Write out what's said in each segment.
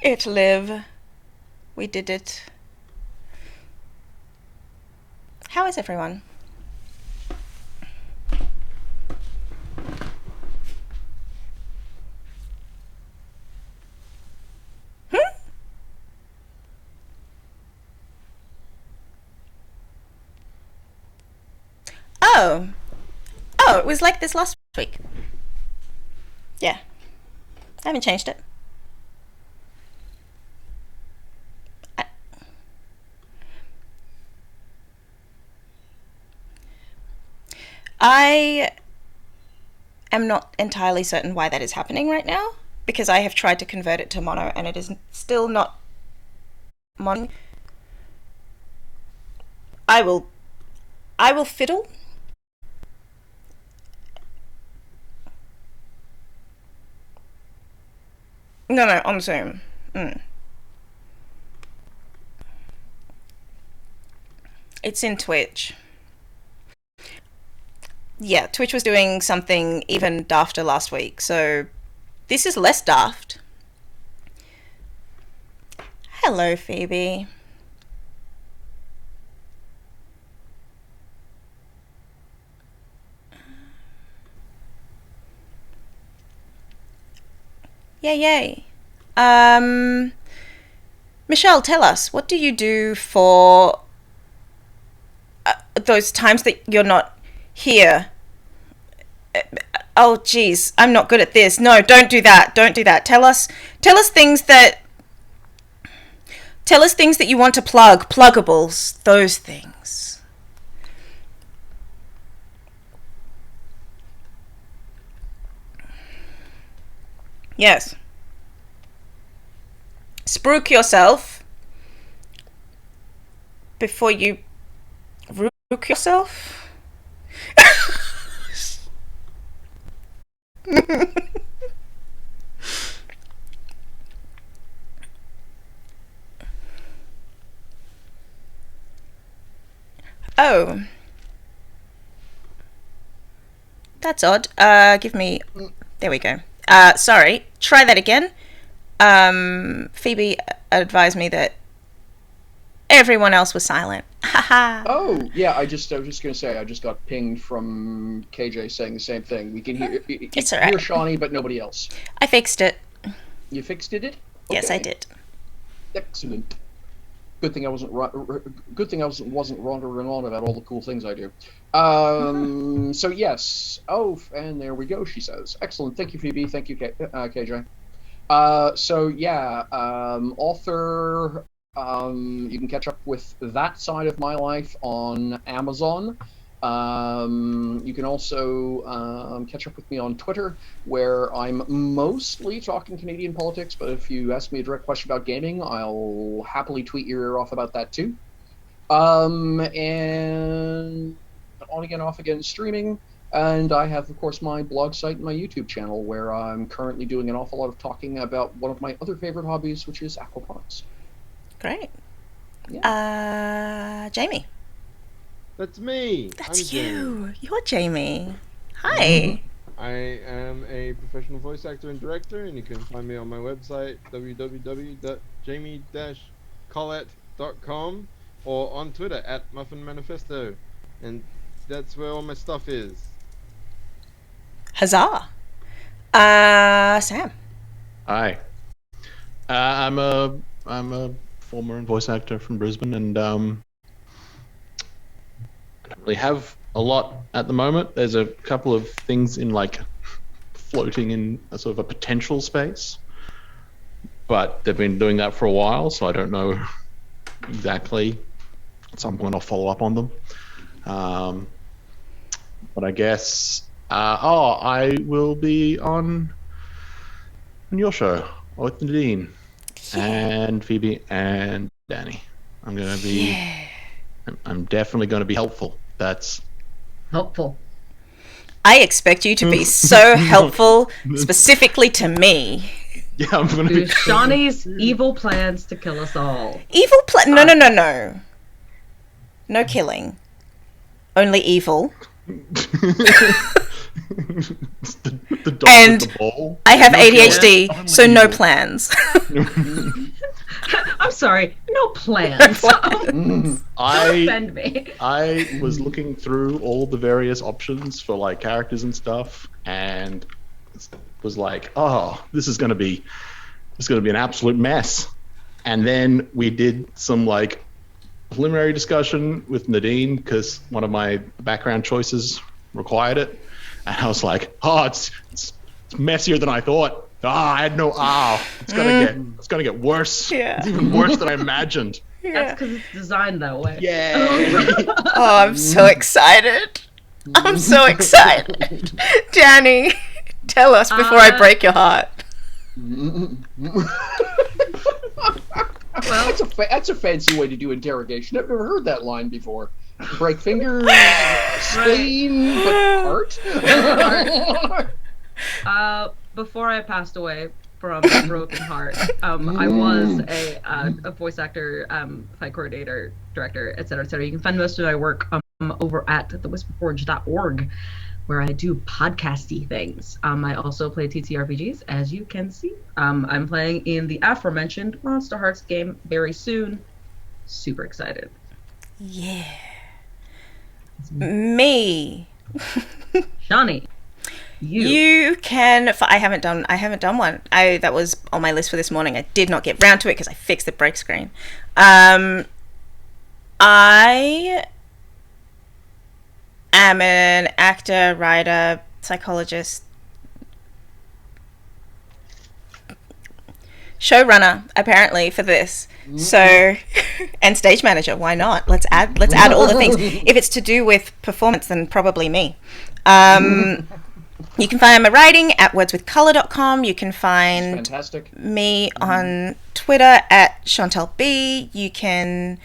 It live. We did it. How is everyone? Oh. Oh, it was like this last week. Yeah. I haven't changed it. I am not entirely certain why that is happening right now, because I have tried to convert it to mono and it is still not mono. I will fiddle. No, on Zoom. It's in Twitch. Yeah, Twitch was doing something even dafter last week, so this is less daft. Hello, Phoebe. Yay. Michelle, tell us, what do you do for those times that you're not here? Oh, geez, I'm not good at this. No, don't do that. Don't do that. Tell us things that you want to plug. Pluggables. Those things. Yes. Spruik yourself before you rook yourself. Oh. That's odd. Give me... There we go. Sorry. Try that again. Phoebe advised me that everyone else was silent. Haha. Oh, yeah, I was just going to say, I just got pinged from KJ saying the same thing. We can hear, It's all right. hear Shawnee, but nobody else. I fixed it. You fixed it? Okay. Yes, I did. Excellent. Good thing I wasn't wandering on about all the cool things I do. So yes. Oh, and there we go, she says. Excellent. Thank you, Phoebe. Thank you, KJ. So yeah, author. You can catch up with that side of my life on Amazon. You can also catch up with me on Twitter, where I'm mostly talking Canadian politics, but if you ask me a direct question about gaming, I'll happily tweet your ear off about that too. And on again, off again streaming. And I have, of course, my blog site and my YouTube channel, where I'm currently doing an awful lot of talking about one of my other favorite hobbies, which is aquaponics. Great. Yeah. Jamie. That's me. That's you. You're Jamie. Hi. I am a professional voice actor and director, and you can find me on my website, www.jamie-collette.com, or on Twitter, @MuffinManifesto. And that's where all my stuff is. Huzzah. Sam. Hi. I'm a former voice actor from Brisbane, and I don't really have a lot at the moment. There's a couple of things in floating in a sort of a potential space, but they've been doing that for a while, so I don't know exactly. At some point I'll follow up on them. But I guess I will be on your show with Nadine and Phoebe and Danny. I'm going to be. Yeah. I'm definitely going to be helpful. That's helpful. I expect you to be so helpful, specifically to me. Yeah, I'm going to be. Shawnee's evil plans to kill us all. Evil plan? No. No killing. Only evil. the dog And with the ball. I have No ADHD, plans, so only no you. plans. I'm sorry, no plans. Don't I offend me. I was looking through all the various options for like characters and stuff, and was like, oh, this is gonna be an absolute mess. And then we did some like preliminary discussion with Nadine because one of my background choices required it, and I was like, oh, it's messier than I thought. I had no. It's gonna get worse. Yeah. It's even worse than I imagined. That's because it's designed that way. Yeah. Oh, I'm so excited. I'm so excited. Danny, tell us before I break your heart. Well, That's a fancy way to do interrogation. I've never heard that line before. Break fingers, spleen, but heart. Before I passed away from a broken heart, I was a voice actor, fight coordinator, director, etc., etc. You can find most of my work over at thewhisperforge.org, where I do podcasty things. I also play TTRPGs, as you can see. I'm playing in the aforementioned Monster Hearts game very soon. Super excited. Yeah. Me. Johnny, You can. I haven't done one. That was on my list for this morning. I did not get round to it because I fixed the break screen. I am an actor, writer, psychologist, showrunner apparently for this. So, and stage manager. Why not? Let's add all the things. If it's to do with performance, then probably me. You can find my writing at wordswithcolor.com. You can find Fantastic. me on Twitter at Chantal B. You can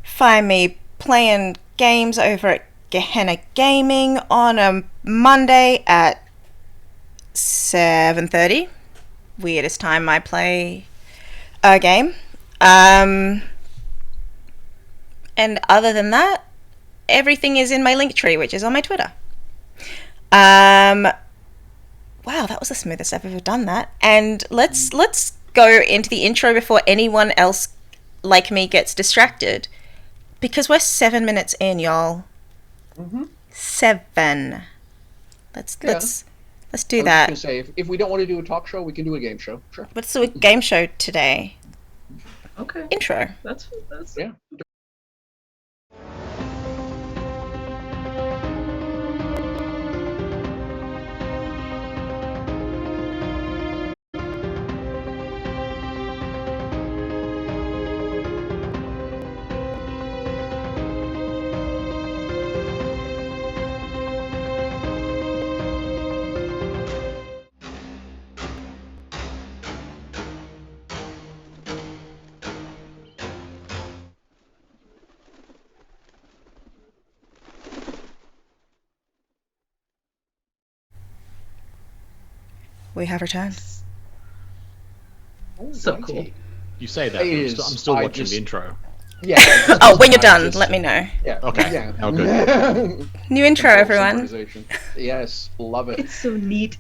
find me playing games over at Gehenna Gaming on a Monday at 7:30. Weirdest time I play a game. And other than that, everything is in my link tree, which is on my Twitter. Wow, that was the smoothest I've ever done that. And let's go into the intro before anyone else like me gets distracted, because we're 7 minutes in, y'all. 7. Let's do I was that. just gonna say, if we don't want to do a talk show, we can do a game show. Sure. Let's do a game show today. okay, Intro. that's Yeah. We have returned. so Alrighty. cool. You say that. It but I'm is. still I watching just- the intro. Yeah. Oh, when you're I done, just- let me know. Yeah. Okay. Yeah. Oh, good. New intro, everyone. Synchronization. Yes, love it. It's so neat.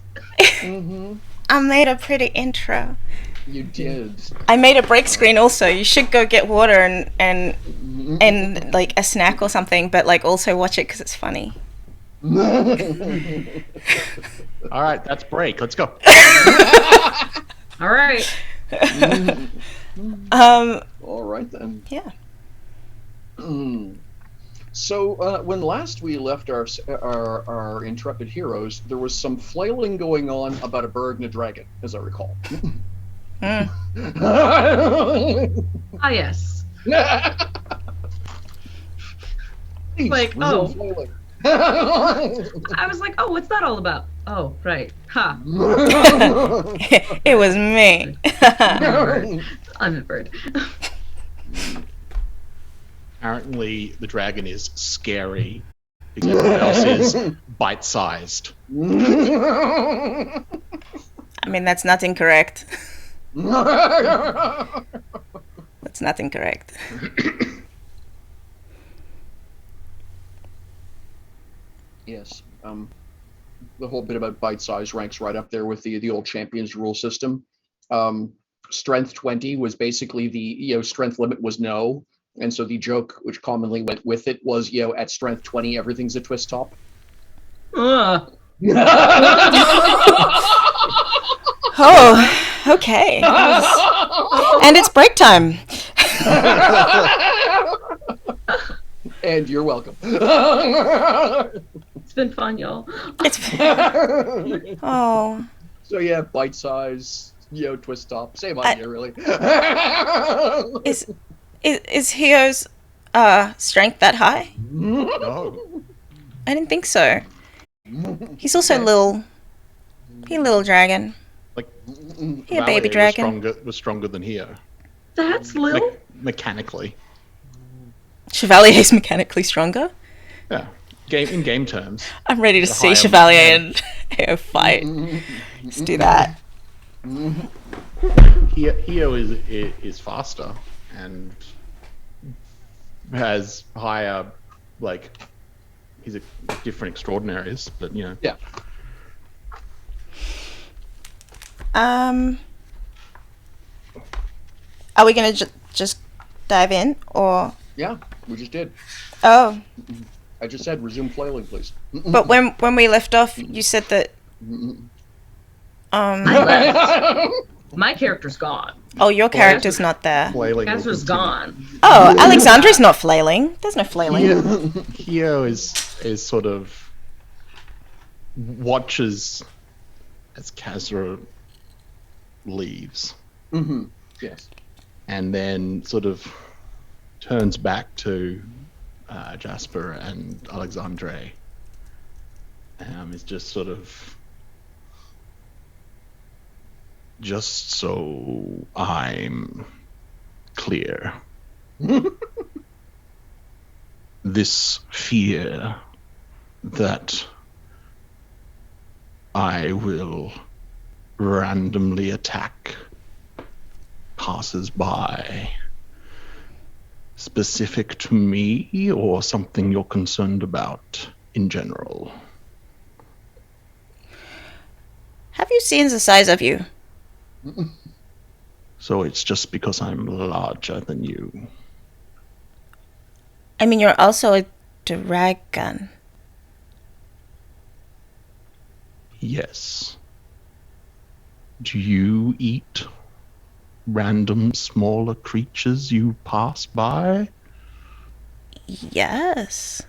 I made a pretty intro. You did. I made a break screen also. You should go get water and like a snack or something, but like also watch it because it's funny. All right, that's break. Let's go. All right. All right then. Yeah. So when last we left our intrepid heroes, there was some flailing going on about a bird and a dragon, as I recall. Mm. Ah, yes. Please, Like, resume oh. flailing. I was like, oh, what's that all about? Oh, right. Ha. It was me. I'm a bird. Apparently, the dragon is scary because everyone else is bite-sized. I mean, that's not incorrect. That's not incorrect. Yes. the whole bit about bite size ranks right up there with the old champions rule system. Strength 20 was basically the strength limit was no, and so the joke which commonly went with it was at strength 20 everything's a twist top. Ugh. Oh, okay. And it's break time. And you're welcome. It's been fun, y'all. Oh. So yeah, bite size, twist top, same idea really. Is Hio's strength that high? No. I didn't think so. He's also little. He a little dragon. Like, He a baby Valet dragon. was stronger than Hio. That's Lil. Mechanically. Chevalier's mechanically stronger. Yeah. In game terms. I'm ready to The see higher- Chevalier and Hio fight. Let's do that. Hio is faster and has higher, like, he's a different extraordinaries, but Yeah. Are we gonna just dive in, or? Yeah, we just did. Oh, I just said resume flailing, please. but when we left off, you said that. I left. My character's gone. Oh, your character's not there. flailing. will Casper's continue. gone. Oh, Alexandra's not flailing. There's no flailing. Hio is sort of watches as Kazra leaves, Yes. and then sort of turns back to Jasper and Alexandre. Is just sort of, just so I'm clear. This fear that I will randomly attack passers-by specific to me, or something you're concerned about in general? Have you seen the size of you? So it's just because I'm larger than you. I mean, you're also a dragon. Yes. Do you eat random smaller creatures you pass by? Yes.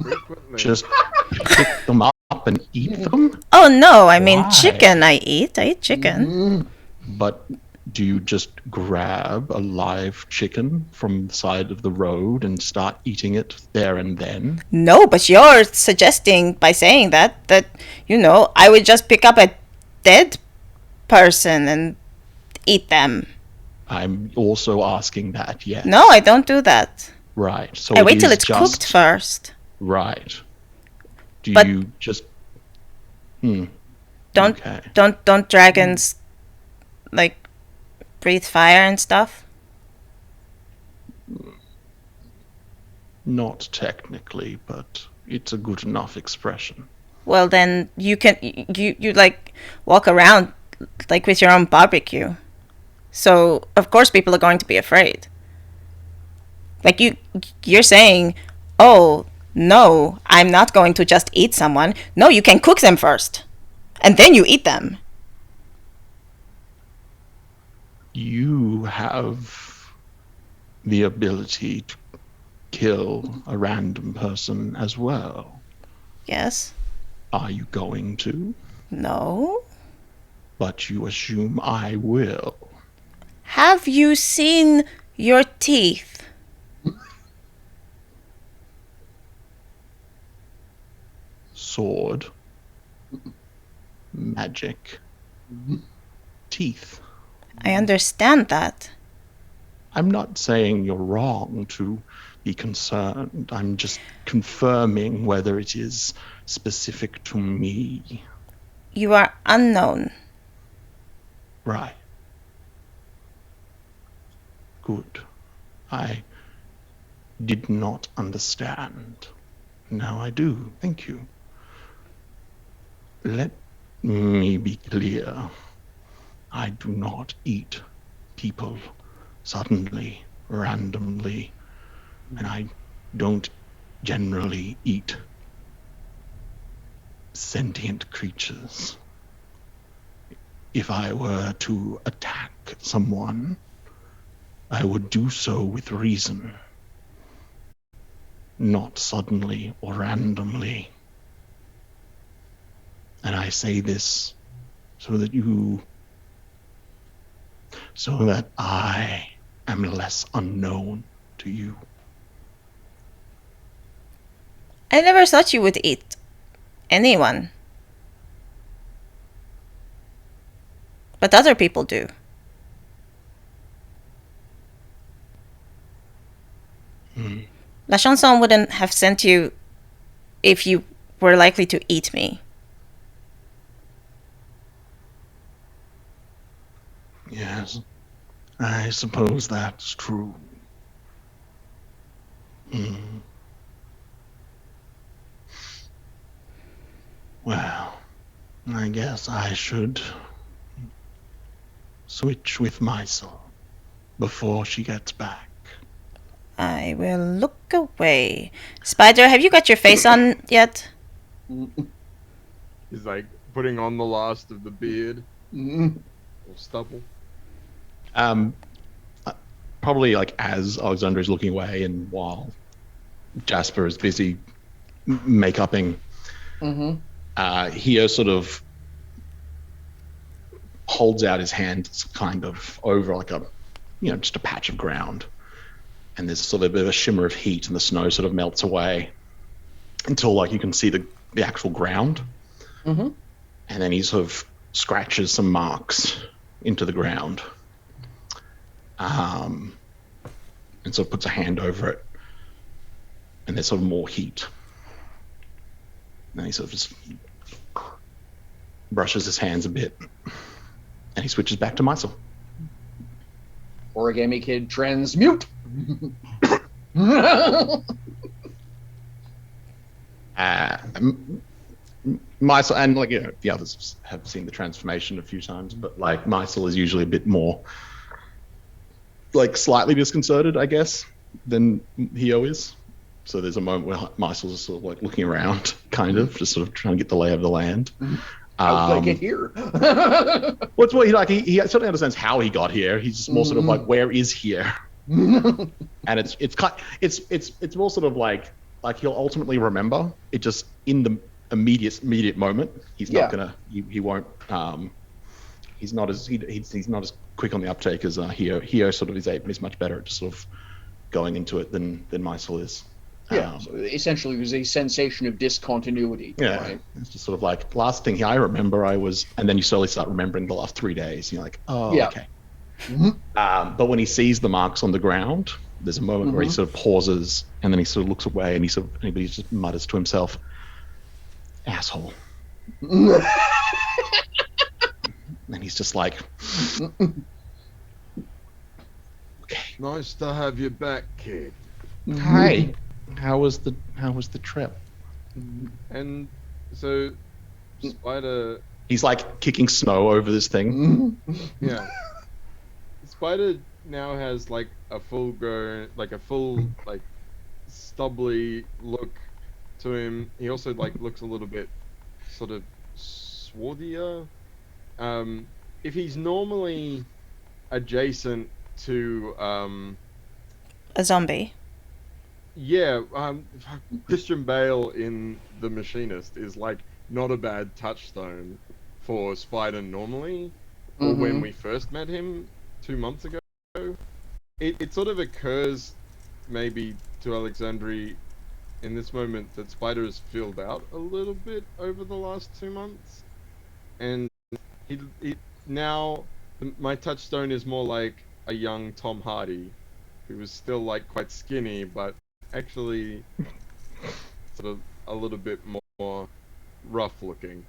Frequently. Just pick them up and eat them? Oh no, I mean Why? chicken. I eat chicken. But do you just grab a live chicken from the side of the road and start eating it there and then? No, but you're suggesting by saying that I would just pick up a dead person and eat them. I'm also asking that, yes. No, I don't do that. Right. So I wait it till is it's just, cooked first. Right. Do But- you just... Don't Okay. don't dragons like breathe fire and stuff? Not technically, but it's a good enough expression. Well, then you can you like walk around like with your own barbecue. So of course people are going to be afraid. Like you're saying, "Oh, no, I'm not going to just eat someone." No, you can cook them first. And then you eat them. You have the ability to kill a random person as well. Yes. Are you going to? No. But you assume I will. Have you seen your teeth? Sword. Magic. Teeth. I understand that. I'm not saying you're wrong to be concerned. I'm just confirming whether it is specific to me. You are unknown. Right. Good. I did not understand. Now I do. Thank you. Let me be clear. I do not eat people suddenly, randomly, and I don't generally eat sentient creatures. If I were to attack someone, I would do so with reason, not suddenly or randomly. And I say this so that I am less unknown to you. I never thought you would eat anyone. But other people do. La Chanson wouldn't have sent you if you were likely to eat me. Yes, I suppose that's true. Well, I guess I should switch with Mysel before she gets back. I will look away. Spider, have you got your face on yet? He's like putting on the last of the beard or stubble. Probably like as Alexandra is looking away and while Jasper is busy make-upping, Hio sort of holds out his hand kind of over like a, just a patch of ground. And there's sort of a bit of a shimmer of heat and the snow sort of melts away until like you can see the actual ground. And then he sort of scratches some marks into the ground. And sort of puts a hand over it. And there's sort of more heat. And he sort of just brushes his hands a bit. And he switches back to Mysel. Origami Kid transmute. Mysel, and like the others have seen the transformation a few times, but like Mysel is usually a bit more like slightly disconcerted, I guess, than Hio is. So there's a moment where Mysel is sort of like looking around, kind of, just sort of trying to get the lay of the land. How did I get here? What's what he certainly understands how he got here. He's just more sort of like, where is here? And it's more sort of like he'll ultimately remember it, just in the immediate moment. He's not gonna he won't he's not as quick on the uptake as Hio. Hio sort of is much better at just sort of going into it than Mysel is. So essentially, there's a sensation of discontinuity. Yeah, right? It's just sort of like last thing I remember, and then you slowly start remembering the last 3 days. You're like, okay. But when he sees the marks on the ground, there's a moment where he sort of pauses, and then he sort of looks away, and he just mutters to himself, "Asshole." And he's just like, "Okay, Nice to have you back, kid." Hi. How was the trip? And so Spider, He's like kicking snow over this thing. yeah. Spider now has like a full stubbly look to him. He also like looks a little bit sort of swarthier. If he's normally adjacent to A zombie. yeah, Christian Bale in The Machinist is like not a bad touchstone for Spider normally, or when we first met him 2 months ago. It sort of occurs maybe to Alexandri in this moment that Spider has filled out a little bit over the last 2 months, and he now my touchstone is more like a young Tom Hardy, who was still like quite skinny, but actually sort of a little bit more rough looking.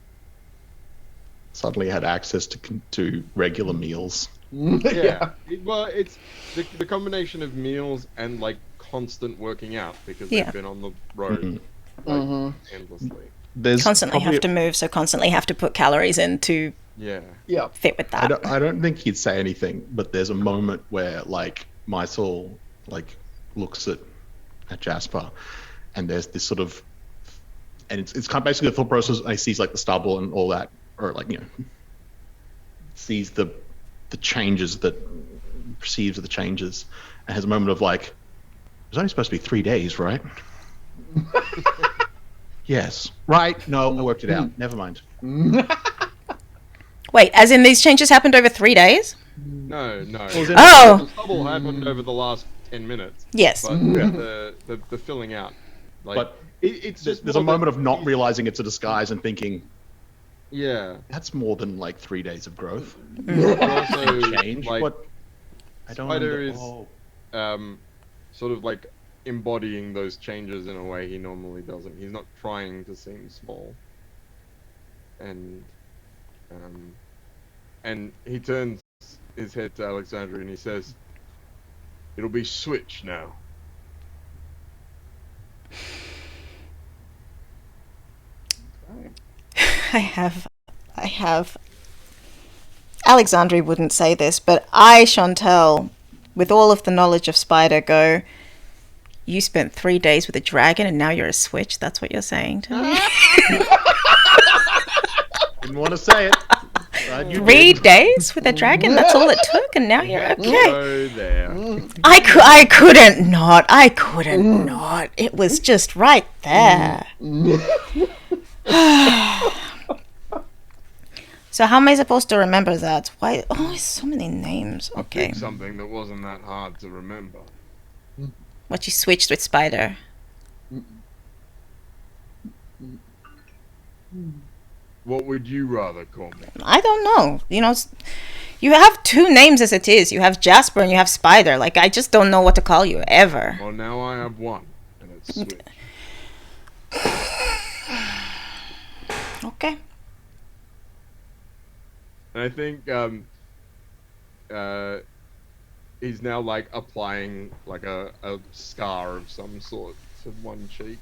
Suddenly had access to regular meals. Yeah. It's the combination of meals and like constant working out because they've been on the road endlessly. there's Constantly probably have to move, so constantly have to put calories in to Yeah. Yeah. fit with I that. don't think he'd say anything, but there's a moment where like Mysel like looks at Jasper, and there's this sort of, and it's kind of basically the thought process. I sees like the stubble and all that, or like sees the changes that perceives the changes, and has a moment of like, it's only supposed to be 3 days, right? Yes. Right. No, I worked it out. Never mind. Wait, as in these changes happened over 3 days? No. Oh! The stubble happened over the last 10 minutes. Yes. But the filling out. Like, But it's just there's a more moment that of not he's- realizing it's a disguise and thinking, Yeah. that's more than like 3 days of growth. Also, Change. like, What? I don't Spider know. is sort of like embodying those changes in a way he normally doesn't. He's not trying to seem small. And he turns his head to Alexandra and he says, "It'll be Switch now." I have. Alexandre wouldn't say this, but I, Chantel, with all of the knowledge of Spider, go, you spent 3 days with a dragon and now you're a switch? That's what you're saying to me? Didn't want to say it. Glad you 3 did. days with a dragon? That's all it took, and now you're okay. Go there. I couldn't not. I couldn't not. It was just right there. So how am I supposed to remember that? Why? Oh, so many names. I Okay. picked something that wasn't that hard to remember. What, you switched with Spider? What would you rather call me? I don't know. You have 2 names as it is. You have Jasper and you have Spider. Like, I just don't know what to call you ever. Well, now I have one, and it's Switch. Okay. And I think he's now like applying like a scar of some sort to one cheek.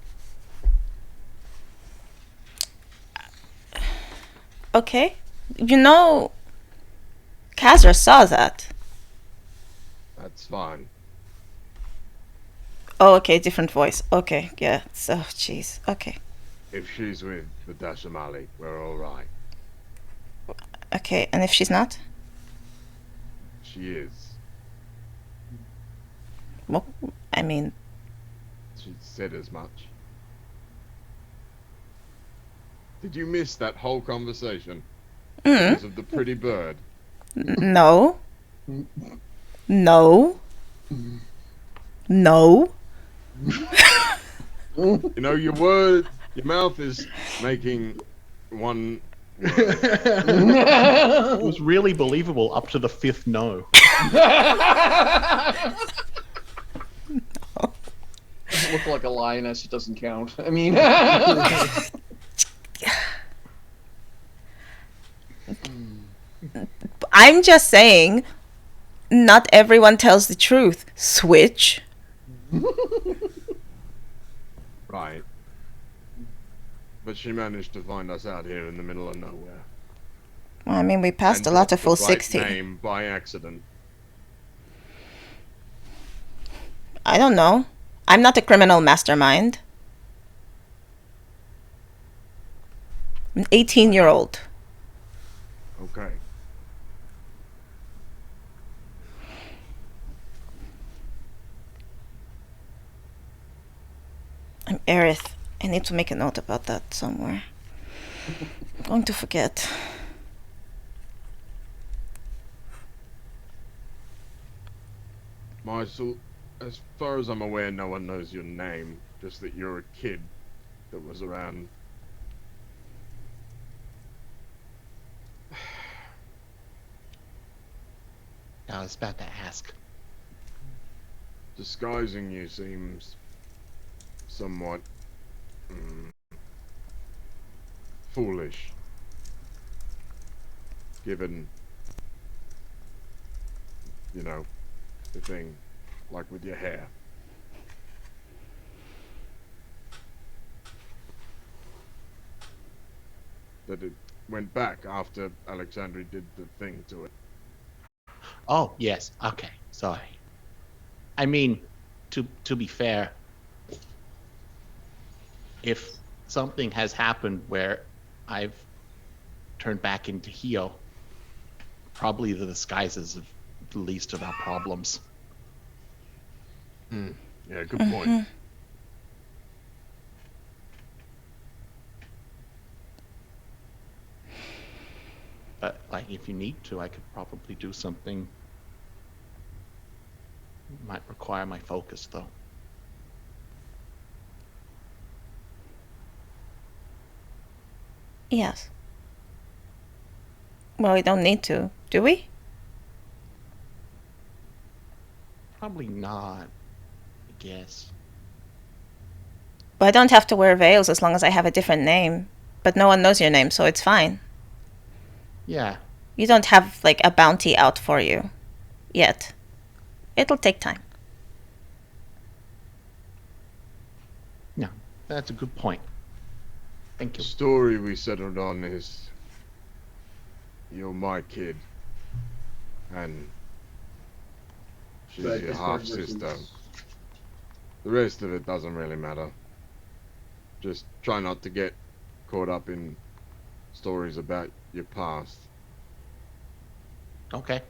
Okay. Kazra saw that. That's fine. Oh, okay, different voice. Okay, yeah. So, jeez. Okay. If she's with the Dashamali, we're all right. Okay, and if she's not? She is. Well, I mean, She said as much. Did you miss that whole conversation? Because of the pretty bird. no. No. No. You know, your mouth is making one. It was really believable up to the 5th no. Doesn't look like a lioness. It doesn't count. I mean, I'm just saying, not everyone tells the truth. Switch. Right. But she managed to find us out here in the middle of nowhere. Well, I mean, we passed And a lot got of full the right 60. name by accident. I don't know. I'm not a criminal mastermind. I'm an 18-year-old. Okay. I'm Aerith. I need to make a note about that somewhere. I'm going to forget. Mysel, as far as I'm aware, no one knows your name. Just that you're a kid that was around. I was about to ask. Disguising you seems somewhat foolish, given, you know, the thing, like with your hair. that it went back after Alexandria did the thing to it. Oh, yes. Okay. Sorry. I mean, to be fair, if something has happened where I've turned back into Hio, probably the disguises of the least of our problems. Yeah, good point. But like, if you need to, I could probably do something. Might require my focus, though. Yes. Well, we don't need to, do we? Probably not, I guess. But I don't have to wear veils as long as I have a different name. But no one knows your name, so it's fine. Yeah. You don't have, like, a bounty out for you. Yet. It'll take time. No, that's a good point. Thank The you. story we settled on is you're my kid, and she's But your as far half as sister. versus- The rest of it doesn't really matter. Just try not to get caught up in stories about your past. Okay.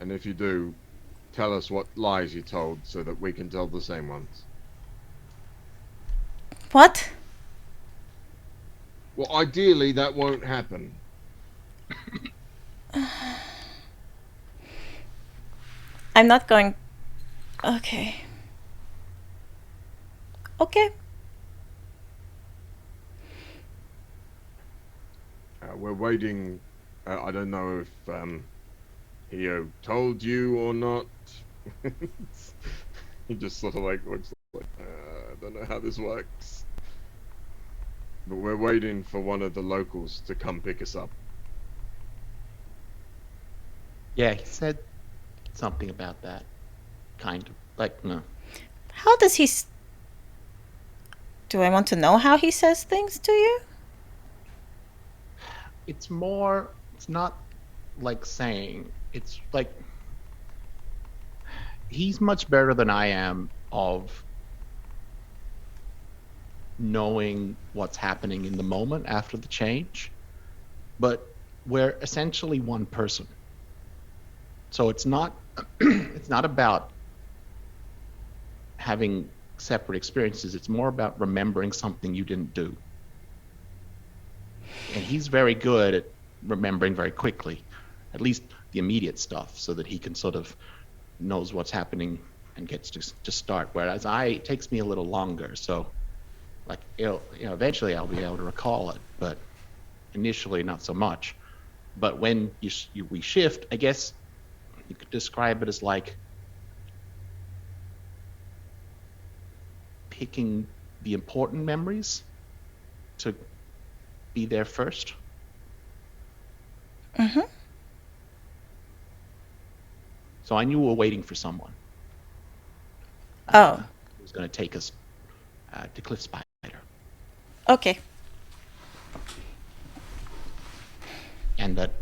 And if you do, tell us what lies you told so that we can tell the same ones. What? Well, ideally, that won't happen. I'm not going... Okay. Okay. We're waiting. I don't know if Hio told you or not. He just sort of like looks like, I don't know how this works. But we're waiting for one of the locals to come pick us up. Yeah, he said something about that. Kind of. Like, no. How does he... Do I want to know how he says things to you? It's more, it's not like saying, it's like, he's much better than I am of knowing what's happening in the moment after the change, but we're essentially one person. So it's not it's not about having separate experiences, it's more about remembering something you didn't do. And he's very good at remembering very quickly, at least the immediate stuff, so that he can sort of knows what's happening and gets to start. Whereas it takes me a little longer. So, like, eventually I'll be able to recall it, but initially not so much. But when we shift, I guess you could describe it as like picking the important memories to be there first. Mm-hmm. So I knew we were waiting for someone. Oh. Who was going to take us to Cliff Spider. Okay. And that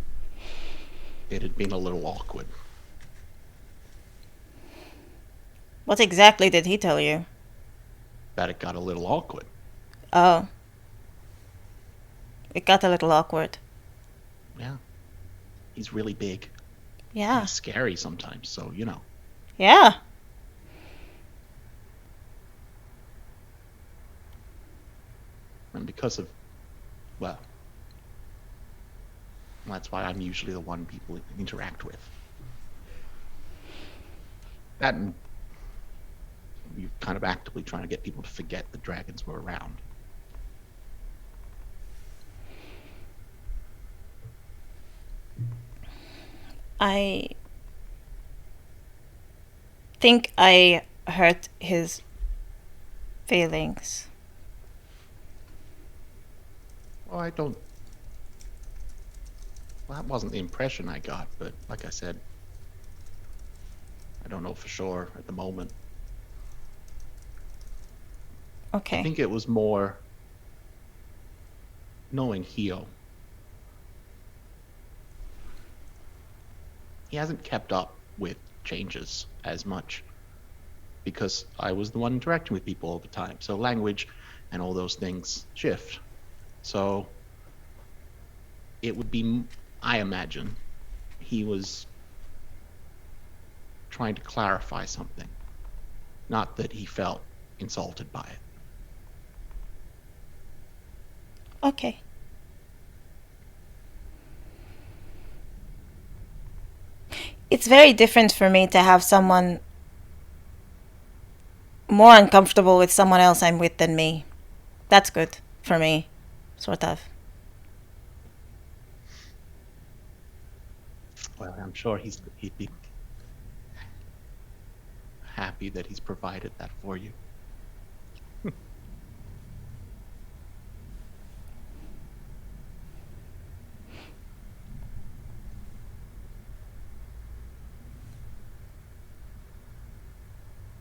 it had been a little awkward. What exactly did he tell you? That it got a little awkward. Oh. It got a little awkward. Yeah. He's really big. Yeah. He's scary sometimes, so, you know. Yeah. And because of, well, that's why I'm usually the one people interact with. That and you're kind of actively trying to get people to forget the dragons were around. I think I hurt his feelings. Well, well, that wasn't the impression I got, but like I said, I don't know for sure at the moment. Okay. I think it was more knowing Hio, he hasn't kept up with changes as much because I was the one interacting with people all the time. So language and all those things shift. So it would be, I imagine, he was trying to clarify something, not that he felt insulted by it. Okay. It's very different for me to have someone more uncomfortable with someone else I'm with than me. That's good for me, sort of. Well, I'm sure he'd be happy that he's provided that for you.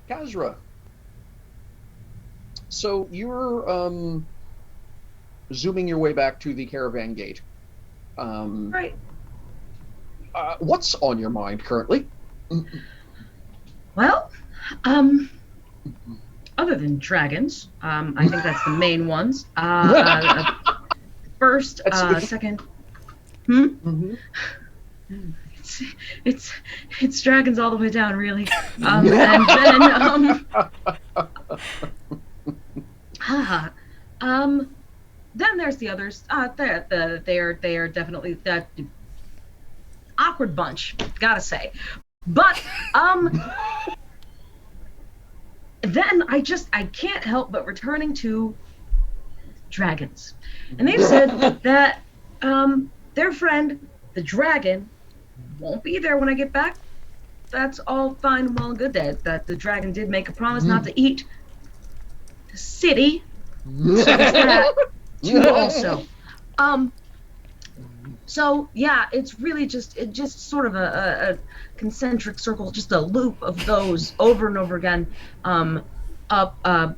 Kazra. So you're zooming your way back to the caravan gate. Right. What's on your mind currently? Well, other than dragons, I think that's the main ones. First, second. Mm-hmm. It's dragons all the way down, really. And then then there's the others. They are definitely that awkward bunch, gotta say. But then I can't help but returning to dragons, and they've said that their friend, the dragon, won't be there when I get back. That's all fine and well and good. That the dragon did make a promise not to eat the city. So there's that too also. So yeah, it's really just sort of a concentric circle, just a loop of those over and over again, up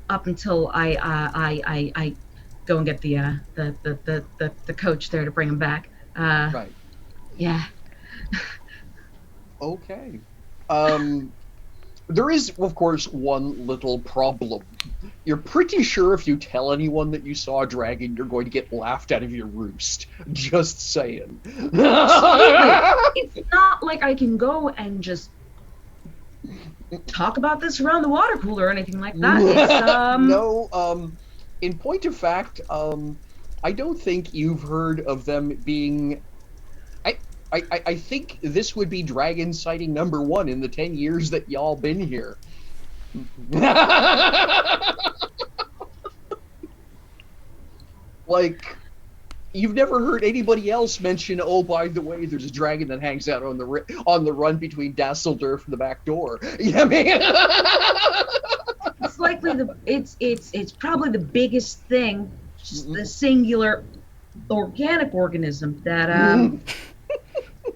until I go and get the coach there to bring him back. Right. Yeah. Okay. There is, of course, one little problem. You're pretty sure if you tell anyone that you saw a dragon, you're going to get laughed out of your roost. Just saying. It's not like I can go and just talk about this around the water cooler or anything like that. It's, No, in point of fact, I don't think you've heard of them being... I think this would be dragon sighting number 1 in the 10 years that y'all been here. Like, you've never heard anybody else mention, oh, by the way, there's a dragon that hangs out on the run between Dasseldorf and the back door. Yeah, man. It's likely it's probably the biggest thing, just the singular organic organism that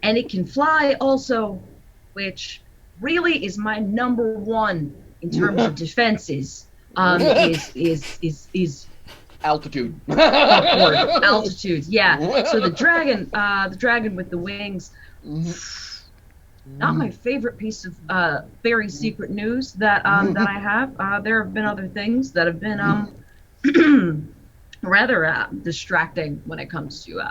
and it can fly also, which really is my number 1 in terms of defenses. Is altitude. Upward altitude, yeah. So the dragon with the wings. Not my favorite piece of very secret news that that I have. There have been other things that have been rather distracting when it comes to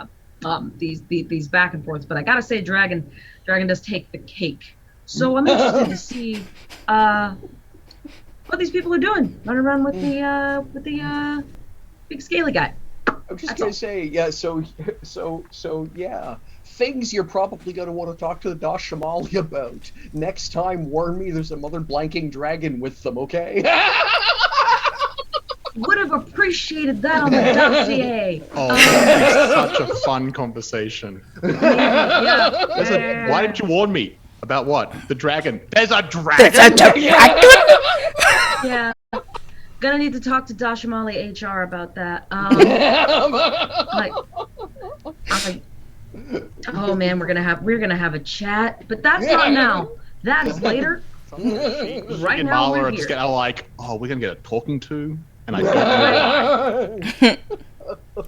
these back and forths. But I gotta say, dragon does take the cake. So I'm interested to see what these people are doing, running around with the big scaly guy. I'm just gonna say, yeah. So yeah. Things you're probably going to want to talk to the Dashamali about. Next time, warn me there's another blanking dragon with them, okay? Would have appreciated that on the dossier. Oh, that would be such a fun conversation. Yeah. Listen, why didn't you warn me? About what? The dragon. There's a dragon! There's a dragon! Yeah. Gonna need to talk to Dashamali HR about that. Oh man, we're gonna have a chat, but that's not now. That is later. Right now we're here. Just get like, oh, we're gonna get a talking to, and I don't know.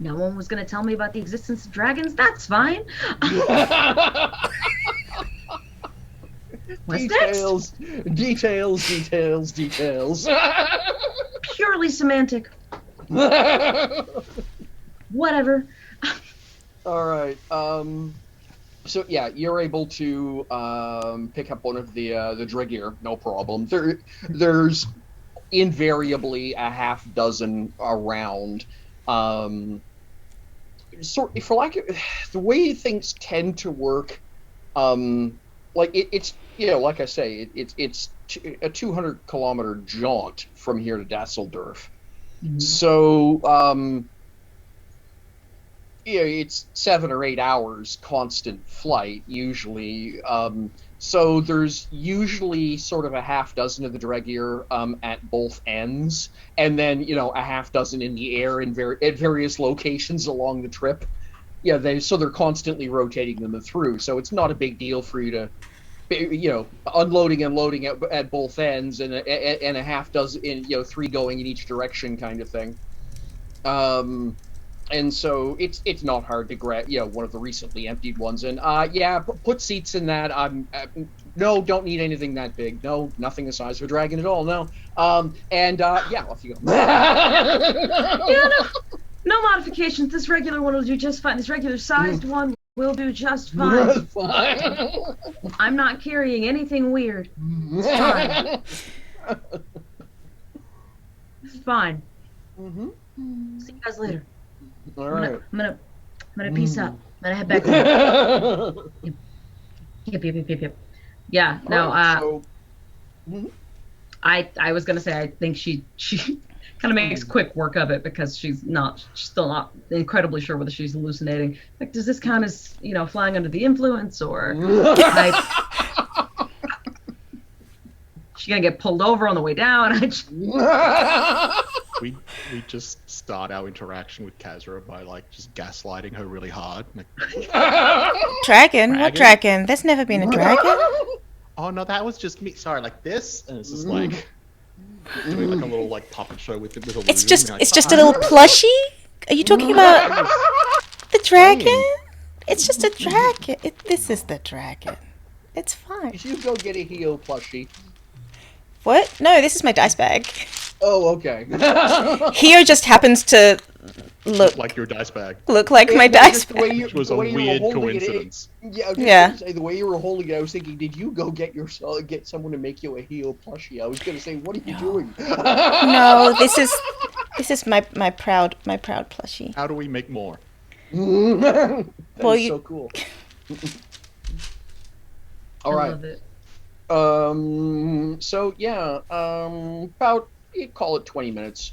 no one was going to tell me about the existence of dragons. That's fine. What's details, next? details. Purely semantic. Whatever. All right. So yeah, you're able to pick up one of the Dragir, no problem. There's invariably a half dozen around. For lack of the way things tend to work, like it's like I say, it's a 200-kilometer jaunt from here to Dasseldorf. Mhm. So it's 7 or 8 hours constant flight usually. So there's usually sort of a half dozen of the Dragir at both ends, and then a half dozen in the air at various locations along the trip. Yeah, they're constantly rotating them through, so it's not a big deal for you to, unloading and loading at both ends, and a half dozen, 3 going in each direction kind of thing. And so it's not hard to grab, one of the recently emptied ones, and put seats in that. No, don't need anything that big. No, nothing the size of a dragon at all. No, off you go. No modifications. This regular one will do just fine. This regular sized one will do just fine. I'm not carrying anything weird. It's fine. It's fine. Mm-hmm. See you guys later. All right. I'm gonna peace out. I'm gonna head back home. Yep. Yeah. No. Right, I was gonna say I think she kind of makes quick work of it because she's still not incredibly sure whether she's hallucinating. Like, does this count as flying under the influence, or she gonna get pulled over on the way down? We just start our interaction with Kazra by just gaslighting her really hard. Dragon? What dragon? There's never been a dragon. Oh no, that was just me. Sorry, like this, and it's just like doing a little puppet show with illusion. It's just a little plushie. Are you talking about the dragon? It's just a dragon. This is the dragon. It's fine. You go get a Heo plushie. What? No, this is my dice bag. Oh, okay. Heo just happens to look like your dice bag. Look like my dice bag. Which was a weird coincidence. The way you were holding it, I was thinking, did you go get someone to make you a Heo plushie? I was going to say, what are you doing? No, this is my proud plushie. How do we make more? That's so cool. All right. I love it. So yeah, about, you'd call it 20 minutes.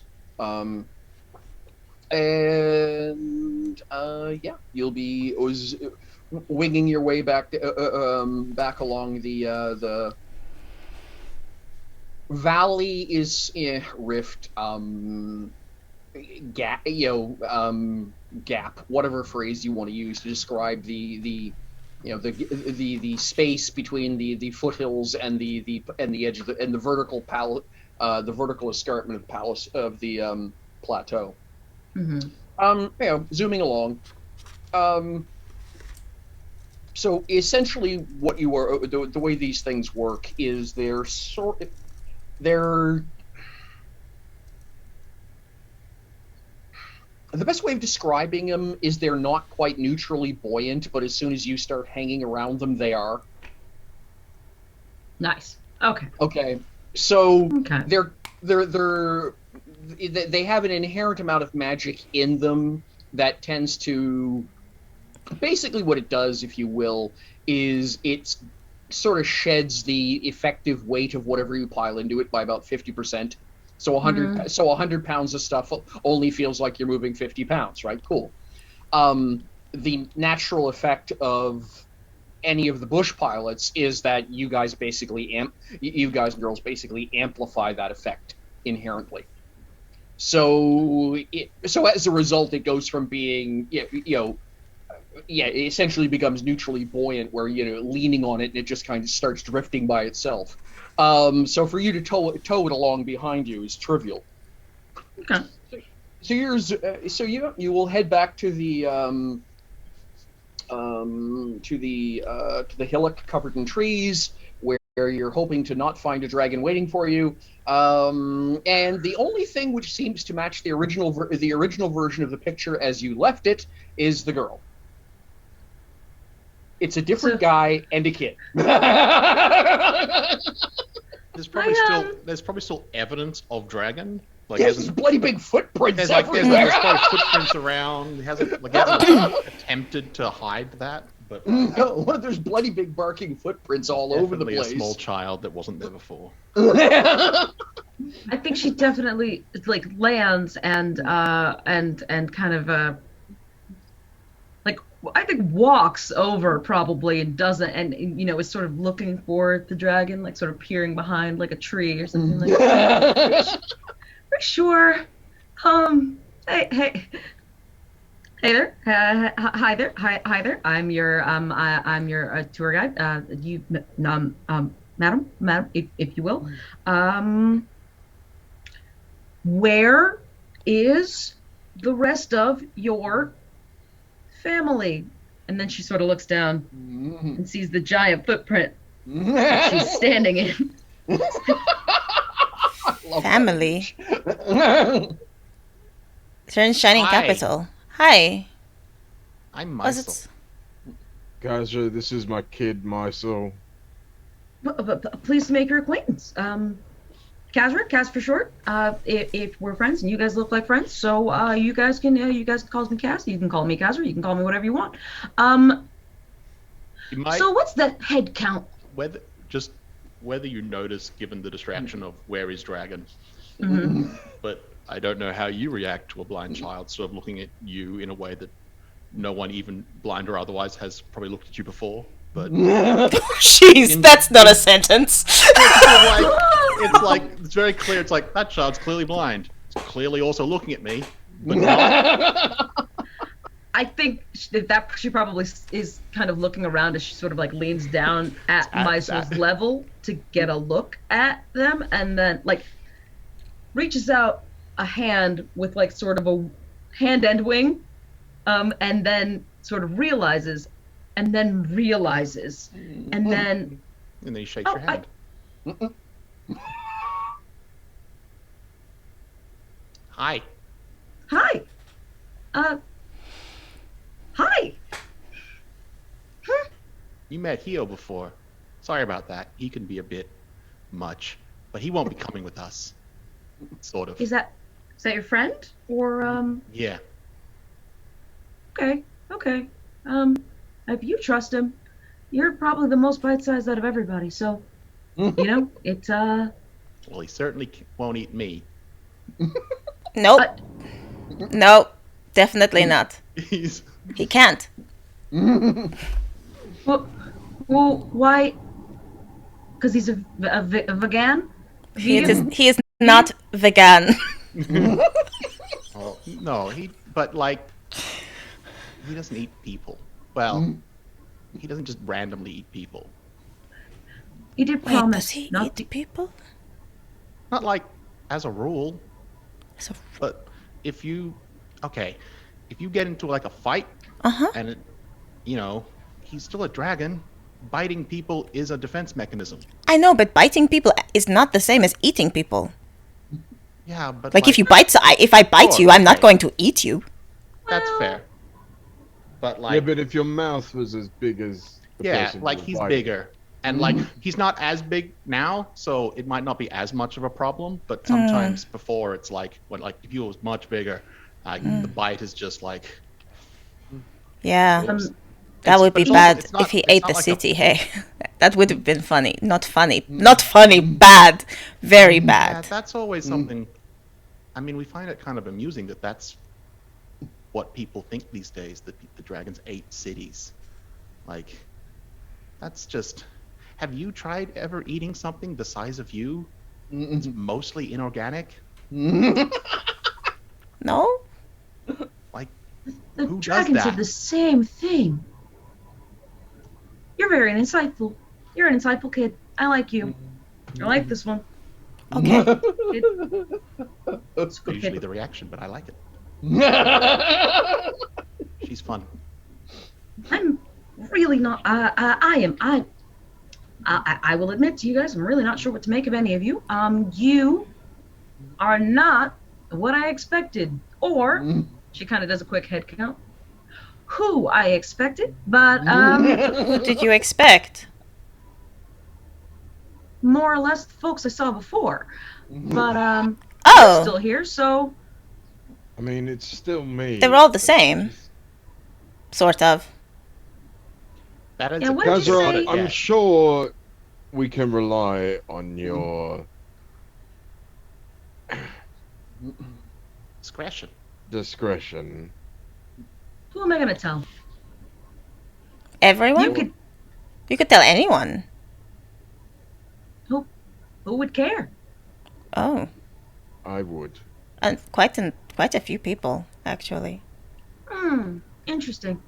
You'll be winging your way back along the valley is rift gap, whatever phrase you want to use to describe the space between the foothills and the edge of the vertical the vertical escarpment of the plateau. Mm-hmm. Zooming along. So essentially, what you are the way these things work is they're the best way of describing them is they're not quite neutrally buoyant, but as soon as you start hanging around them, they are. Nice. Okay. Okay. So Okay. they have an inherent amount of magic in them that tends to, basically what it does, if you will, is it sort of sheds the effective weight of whatever you pile into it by about 50%. So 100 pounds of stuff only feels like you're moving 50 pounds, right? Cool. The natural effect of any of the bush pilots is that you guys and girls basically amplify that effect inherently. So as a result, it goes from being, it essentially becomes neutrally buoyant, where leaning on it and it just kind of starts drifting by itself. So for you to tow it along behind you is trivial. Okay. So you will head back to the hillock covered in trees, where you're hoping to not find a dragon waiting for you. And the only thing which seems to match the original version of the picture as you left it is the girl. It's a different guy and a kid. There's probably still evidence of dragon. Like there's bloody big footprints there's everywhere. probably footprints around. He hasn't attempted to hide that, but no, there's bloody big barking footprints all over the place. A small child that wasn't there before. I think she definitely like lands and kind of I think walks over probably and doesn't, and is sort of looking for the dragon, like sort of peering behind like a tree or something like that. We're sure. Hey there. Hi there. I'm your tour guide. Madam, if you will. Where is the rest of your family? And then she sort of looks down and sees the giant footprint she's standing in. Family. Turn Shining Capital. Hi. I'm Mysel. Guys, this is my kid, Mysel. Pleased to make your acquaintance. Kaz for short. If we're friends and you guys look like friends, so you guys can call me Kaz. You can call me Kaz. You can call me whatever you want. So what's the head count? Whether you notice, given the distraction of where is dragon, but I don't know how you react to a blind child sort of looking at you in a way that no one, even blind or otherwise, has probably looked at you before. But jeez, that's not a sentence. It's very clear. It's like that child's clearly blind. It's clearly also looking at me, but not. I think that she probably is kind of looking around as she sort of like leans down at Mysel's level to get a look at them, and then like reaches out a hand with like sort of a hand and wing, and then sort of realizes, and then he shakes your hand. Hi. Hi. Hi. You met Hio before. Sorry about that. He can be a bit much, but he won't be coming with us. Sort of. Is that your friend or Yeah. Okay. If you trust him, you're probably the most bite-sized out of everybody. So, it's Well, he certainly won't eat me. Nope. Nope. Definitely not. He can't. Well, why? Because he's a vegan? He is not vegan. Oh, no, but like, he doesn't eat people. Well, he doesn't just randomly eat people. He did Wait, promise does he not eat people? Not like as a rule. But if you get into like a fight, and he's still a dragon, biting people is a defense mechanism. I know, but biting people is not the same as eating people. Yeah, but like if I bite you, I'm not going to eat you. That's fair. But like, yeah, but if your mouth was as big as the person like he's biting. bigger, and like he's not as big now, so it might not be as much of a problem. But sometimes before, it's like when if he was much bigger, the bite is just like. Yeah, that would be bad if he ate the city. Hey, that would have been funny. Not funny. Not funny. Bad. Very bad. Yeah, that's always something. I mean, we find it kind of amusing that that's what people think these days, that the dragons ate cities. Like, that's just... Have you tried ever eating something the size of you? It's mostly inorganic? No? Like, the who dragons does that? are the same thing. You're very insightful. You're an insightful kid. I like you. I like this one. Okay. It's good Usually kid. the reaction, but I like it. She's fun. I'm really not. I will admit to you guys, I'm really not sure what to make of any of you. You are not what I expected, or she kind of does a quick head count. Who I expected, but Who did you expect? more or less the folks I saw before. But I'm Oh, still here, so I mean, it's still me. they're all the same, sort of. That is Yeah, a what did Guys, you good say? I'm guess. sure we can rely on your Discretion. discretion. Who am I gonna tell? Everyone? You could. You could tell anyone. Who would care? Oh, I would. and quite a few people, actually. Interesting.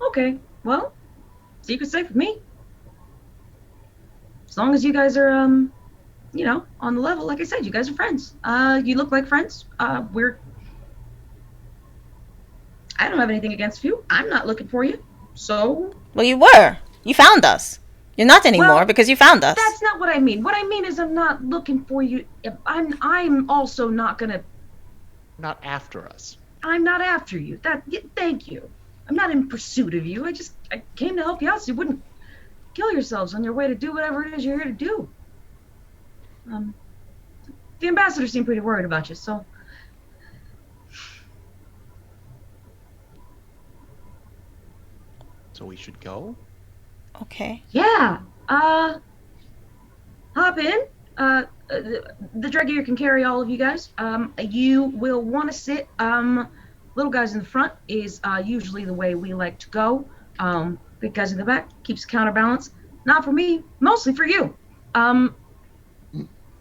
Okay, well, secret safe with me. As long as you guys are, on the level, like I said, you guys are friends. You look like friends. I don't have anything against you. I'm not looking for you. So, Well, you were. You found us. You're not anymore Well, because you found us. that's not what I mean. What I mean is I'm not looking for you. I'm also not gonna. Not after us. I'm not after you. Thank you. I'm not in pursuit of you. I came to help you out so you wouldn't kill yourselves on your way to do whatever it is you're here to do. The ambassador seemed pretty worried about you, so. So we should go? Okay. Yeah. Hop in. The drug gear can carry all of you guys. You will want to sit. Little guys in the front is usually the way we like to go. Big guys in the back keeps counterbalance. Not for me, mostly for you.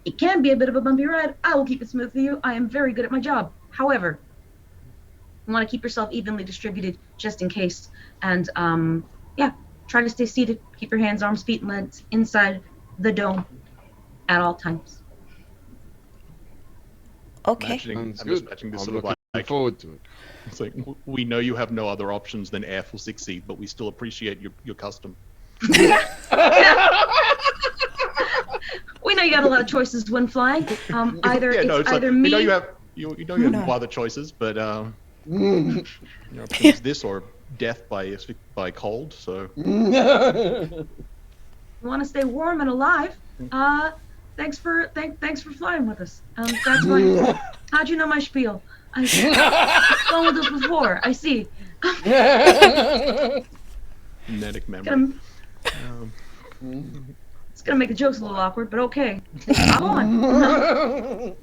It can be a bit of a bumpy ride. I will keep it smooth for you. I am very good at my job. However, you want to keep yourself evenly distributed just in case. And try to stay seated. Keep your hands, arms, feet, and legs inside the dome at all times. Okay. I'm Sounds just good. imagining this I'm sort of looking like, forward to it. it's like, we know you have no other options than air for 60, but we still appreciate your custom. We know you got a lot of choices when flying. Either yeah, no, it's it's either like, me. we know you have No. other choices, but your option is this or death by cold. So You want to stay warm and alive. Thanks for flying with us. That's why. How'd you know my spiel? I've flown with us before. I see. genetic memory. It's gonna make the jokes a little awkward, but okay. Hop on.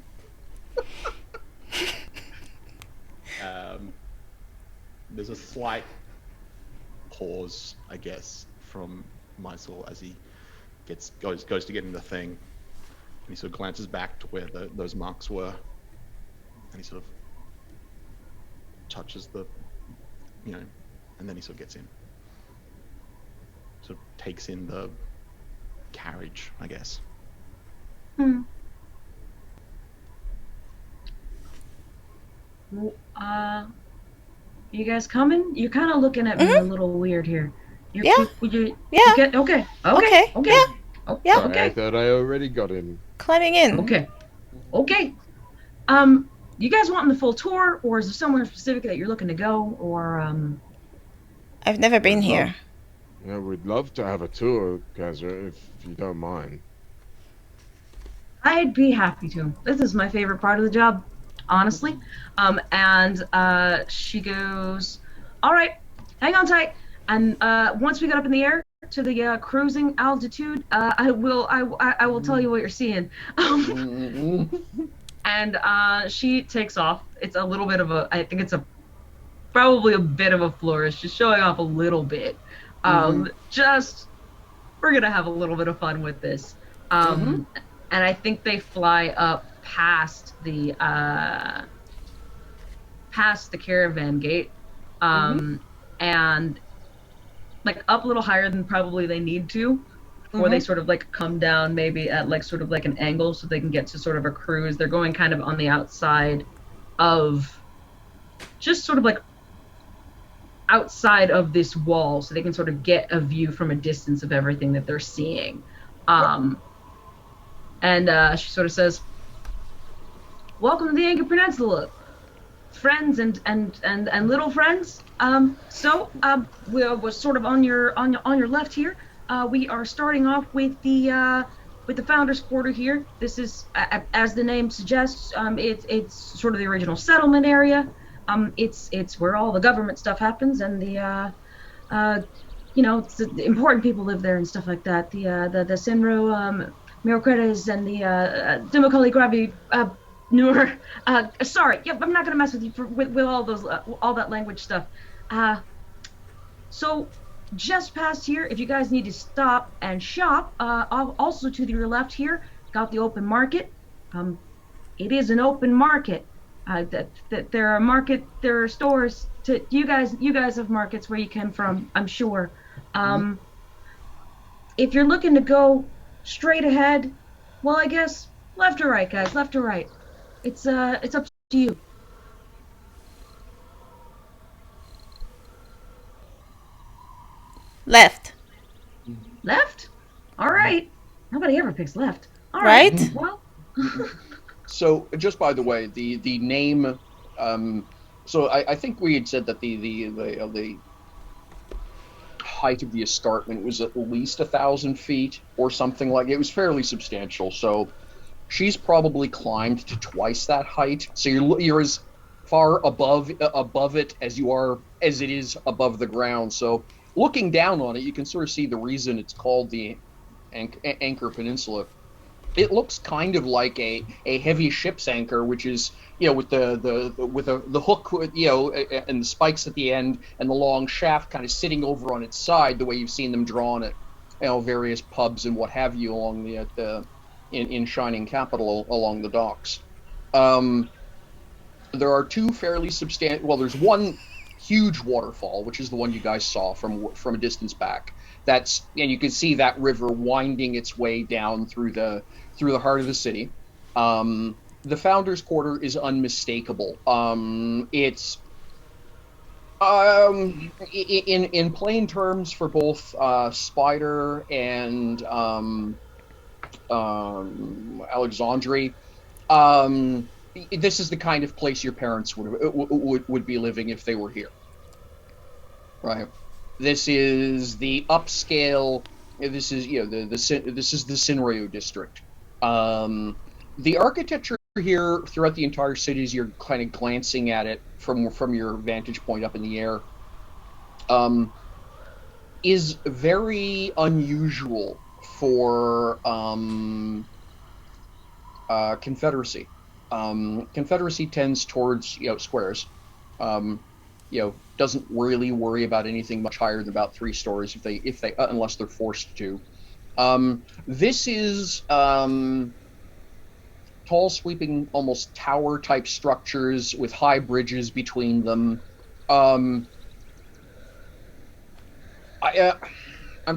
There's a slight pause, I guess, from Mysel as he goes to get in the thing, and he sort of glances back to where those marks were, and he sort of touches and then he sort of gets in. Sort of takes in the carriage, I guess. You guys coming? You're kind of looking at me a little weird here. Yeah. Okay. Yeah. Okay. Okay. Yeah. Oh, Yeah. I Okay. thought I already got in. Climbing in. Okay. You guys wanting the full tour, or is there somewhere specific that you're looking to go, or I've never been I'd love- here. Yeah, we'd love to have a tour, Kazra, if you don't mind. I'd be happy to. This is my favorite part of the job, honestly. And she goes, all right, hang on tight. And once we get up in the air to the cruising altitude, I will tell you what you're seeing. And she takes off. It's a little bit of I think it's probably a bit of a flourish, just showing off a little bit. We're gonna have a little bit of fun with this. And I think they fly up past the caravan gate, and like up a little higher than probably they need to, before they sort of like come down maybe at like sort of like an angle so they can get to sort of a cruise. They're going kind of on the outside of just sort of like outside of this wall, so they can sort of get a view from a distance of everything that they're seeing. And she sort of says, "Welcome to the Anchor Peninsula, friends and little friends. We're sort of on your left here. We are starting off with the founders' quarter here. This is, as the name suggests, it's sort of the original settlement area. It's where all the government stuff happens, and the important people live there and stuff like that. The Sinro Mirocretas and the Democuli Gravi Nur. Sorry, yep, I'm not gonna mess with you with all those all that language stuff. So just past here, if you guys need to stop and shop, also to your left here, got the open market. It is an open market. There are stores to you guys have markets where you came from, I'm sure. If you're looking to go straight ahead, well, I guess left or right, guys, left or right. It's up to you. Left. Left? All right. Nobody ever picks left. All right. Right? Well. So, just by the way, the name. So I think we had said that the height of the escarpment was at least 1,000 feet or something like. It was fairly substantial. So she's probably climbed to twice that height. So you're as far above it as it is above the ground. So looking down on it, you can sort of see the reason it's called the Anchor Peninsula. It looks kind of like a heavy ship's anchor, which is, with the hook, and the spikes at the end and the long shaft kind of sitting over on its side, the way you've seen them drawn at, various pubs and what have you along in Shining Capital along the docks. There are two fairly substantial. Well, there's one huge waterfall, which is the one you guys saw from a distance back. And you can see that river winding its way down through the heart of the city. The Founders' Quarter is unmistakable. It's in plain terms for both Spider and Alexandria. This is the kind of place your parents would be living if they were here, right? This is the upscale. This is this is the Sinryu district. The architecture here throughout the entire city, as you're kind of glancing at it from your vantage point up in the air, is very unusual for Confederacy. Confederacy tends towards squares. Doesn't really worry about anything much higher than about 3 stories if they unless they're forced to. This is tall, sweeping, almost tower-type structures with high bridges between them. I'm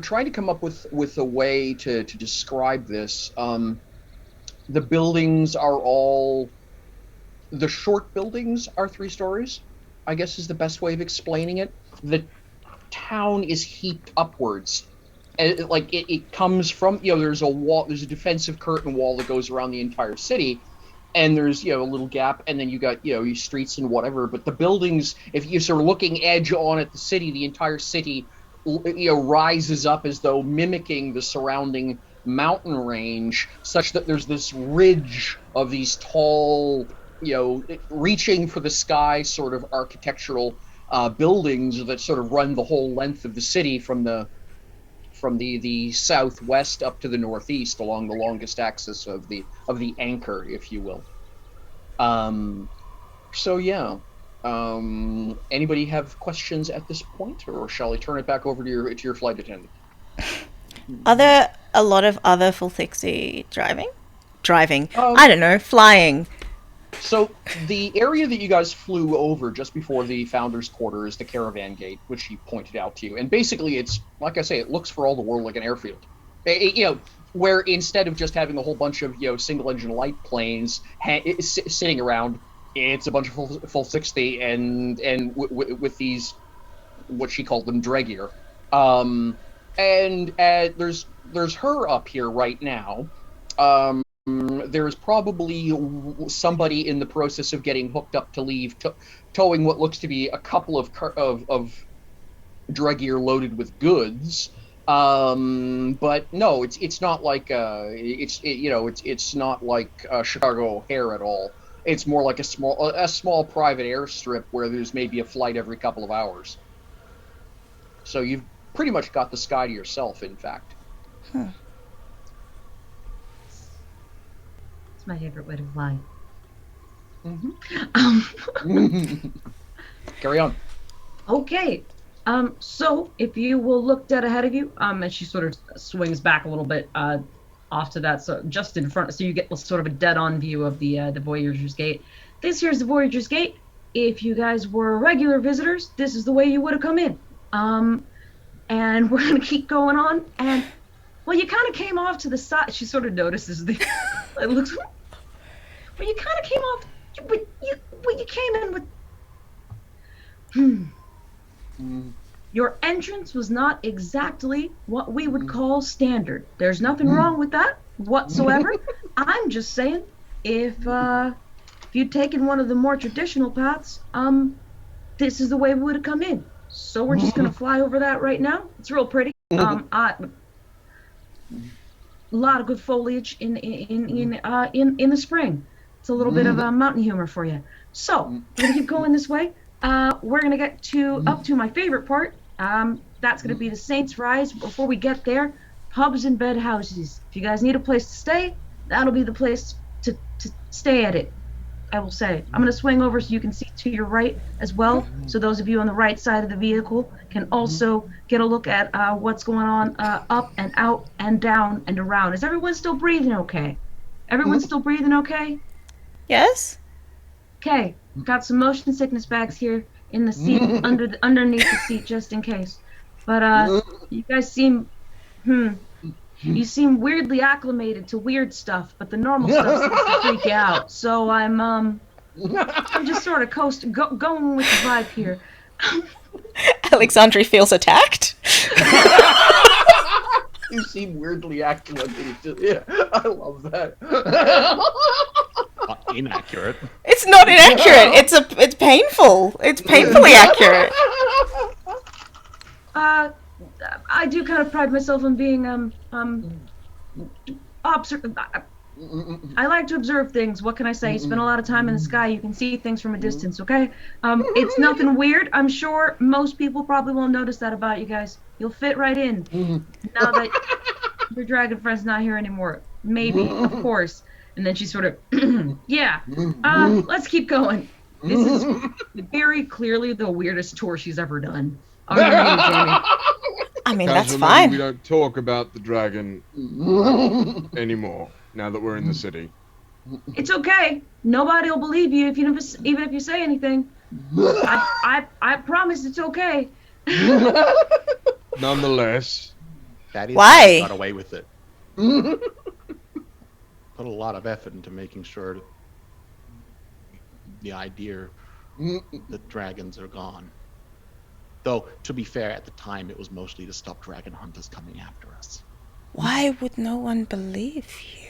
trying to come up with a way to describe this. The buildings are all. The short buildings are 3 stories, I guess is the best way of explaining it. The town is heaped upwards. It comes from, there's a wall, there's a defensive curtain wall that goes around the entire city, and there's, a little gap, and then you got, your streets and whatever. But the buildings, if you're sort of looking edge on at the city, the entire city, rises up as though mimicking the surrounding mountain range, such that there's this ridge of these tall, reaching for the sky sort of architectural buildings that sort of run the whole length of the city from the southwest up to the northeast along the longest axis of the anchor, if you will. Anybody have questions at this point, or shall I turn it back over to your flight attendant? Are there a lot of other Fulthixi driving? I don't know, flying. So the area that you guys flew over just before the Founders' Quarter is the Caravan Gate, which he pointed out to you. And basically, it's, like I say, it looks for all the world like an airfield. Where instead of just having a whole bunch of, single-engine light planes sitting around, It's a bunch of full 60, and with these, what she called them, Dregear. And there's her up here right now. There's probably somebody in the process of getting hooked up to leave, towing what looks to be a couple of Dregear loaded with goods. But no, it's not like it's not like Chicago O'Hare at all. It's more like a small private airstrip where there's maybe a flight every couple of hours. So you've pretty much got the sky to yourself, in fact. Huh. It's my favorite way to fly. Carry on. Okay. So if you will look dead ahead of you, and she sort of swings back a little bit off to that, so just in front, so you get sort of a dead-on view of the Voyager's Gate. This here's the Voyager's Gate. If you guys were regular visitors, this is the way you would have come in. And we're gonna keep going on. And well, you kind of came off to the side. She sort of notices the. It looks. Well, you kind of came off. You came in with. Your entrance was not exactly what we would call standard. There's nothing wrong with that whatsoever. I'm just saying, if you'd taken one of the more traditional paths, this is the way we would have come in. So we're just gonna fly over that right now. It's real pretty. A lot of good foliage in the spring. It's a little bit of mountain humor for you. So we're gonna keep going this way. We're gonna get up to my favorite part. That's gonna be the Saints Rise. Before we get there, pubs and bed houses. If you guys need a place to stay, that'll be the place to stay at it. I will say. I'm gonna swing over so you can see to your right as well. So those of you on the right side of the vehicle can also get a look at what's going on up and out and down and around. Is everyone still breathing okay? Everyone still breathing okay? Yes? Okay. Got some motion sickness bags here in the seat, underneath the seat, just in case. But you guys seem, you seem weirdly acclimated to weird stuff, but the normal stuff seems to freak you out. So I'm just sort of going with the vibe here. Alexandre feels attacked. You seem weirdly acclimated. Yeah, I love that. Inaccurate. It's not inaccurate. It's painful. It's painfully accurate. I do kind of pride myself on being I like to observe things. What can I say? You spend a lot of time in the sky. You can see things from a distance. Okay. It's nothing weird. I'm sure most people probably won't notice that about you guys. You'll fit right in. Now that your dragon friend's not here anymore. Maybe, of course. And then she sort of, yeah. Let's keep going. This is very clearly the weirdest tour she's ever done. Jamie. I mean, Guys, that's remember, fine. we don't talk about the dragon anymore now that we're in the city. It's okay. Nobody will believe you even if you say anything. I promise it's okay. Nonetheless, That is Why? how they got away with it. Put a lot of effort into making sure the idea that dragons are gone. Though, to be fair, at the time it was mostly to stop dragon hunters coming after us. Why would no one believe you?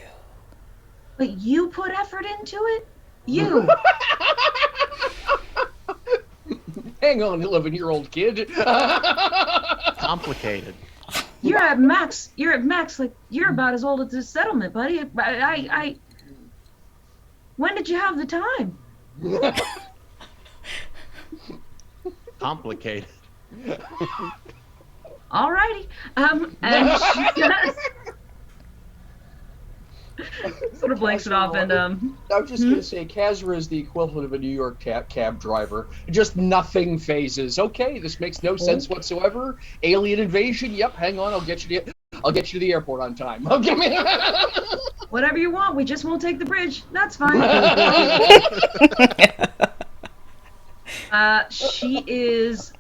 But you put effort into it? You. Hang on, 11-year-old kid. Complicated. You're at max, like, you're about as old as this settlement, buddy. I when did you have the time? Complicated. Alrighty. And she does. Sort of blanks it off and I'm just gonna say Kazra is the equivalent of a New York cab driver. Just nothing phases. Okay, this makes no sense whatsoever. Alien invasion. Yep. Hang on, I'll get you to the airport on time. Okay. whatever you want, we just won't take the bridge. That's fine. She is,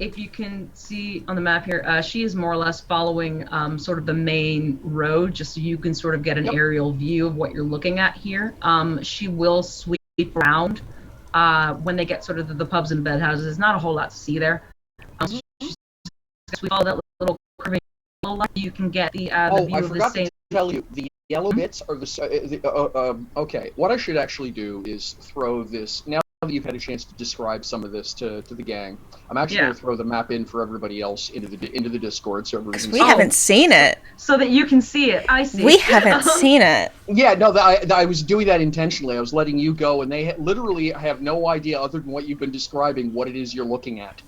if you can see on the map here, she is more or less following sort of the main road, just so you can sort of get an aerial view of what you're looking at here. She will sweep around when they get sort of the pubs and bed houses. There's not a whole lot to see there. We follow that little curving line. You can get the view I of the forgot same. to tell you, the yellow bits are okay. What I should actually do is throw this, now that you've had a chance to describe some of this to the gang, I'm actually going to throw the map in for everybody else into the Discord, so everybody can We haven't seen it. So that you can see it. I see. We haven't seen it. Yeah, no, I was doing that intentionally. I was letting you go, and they literally have no idea, other than what you've been describing, what it is you're looking at.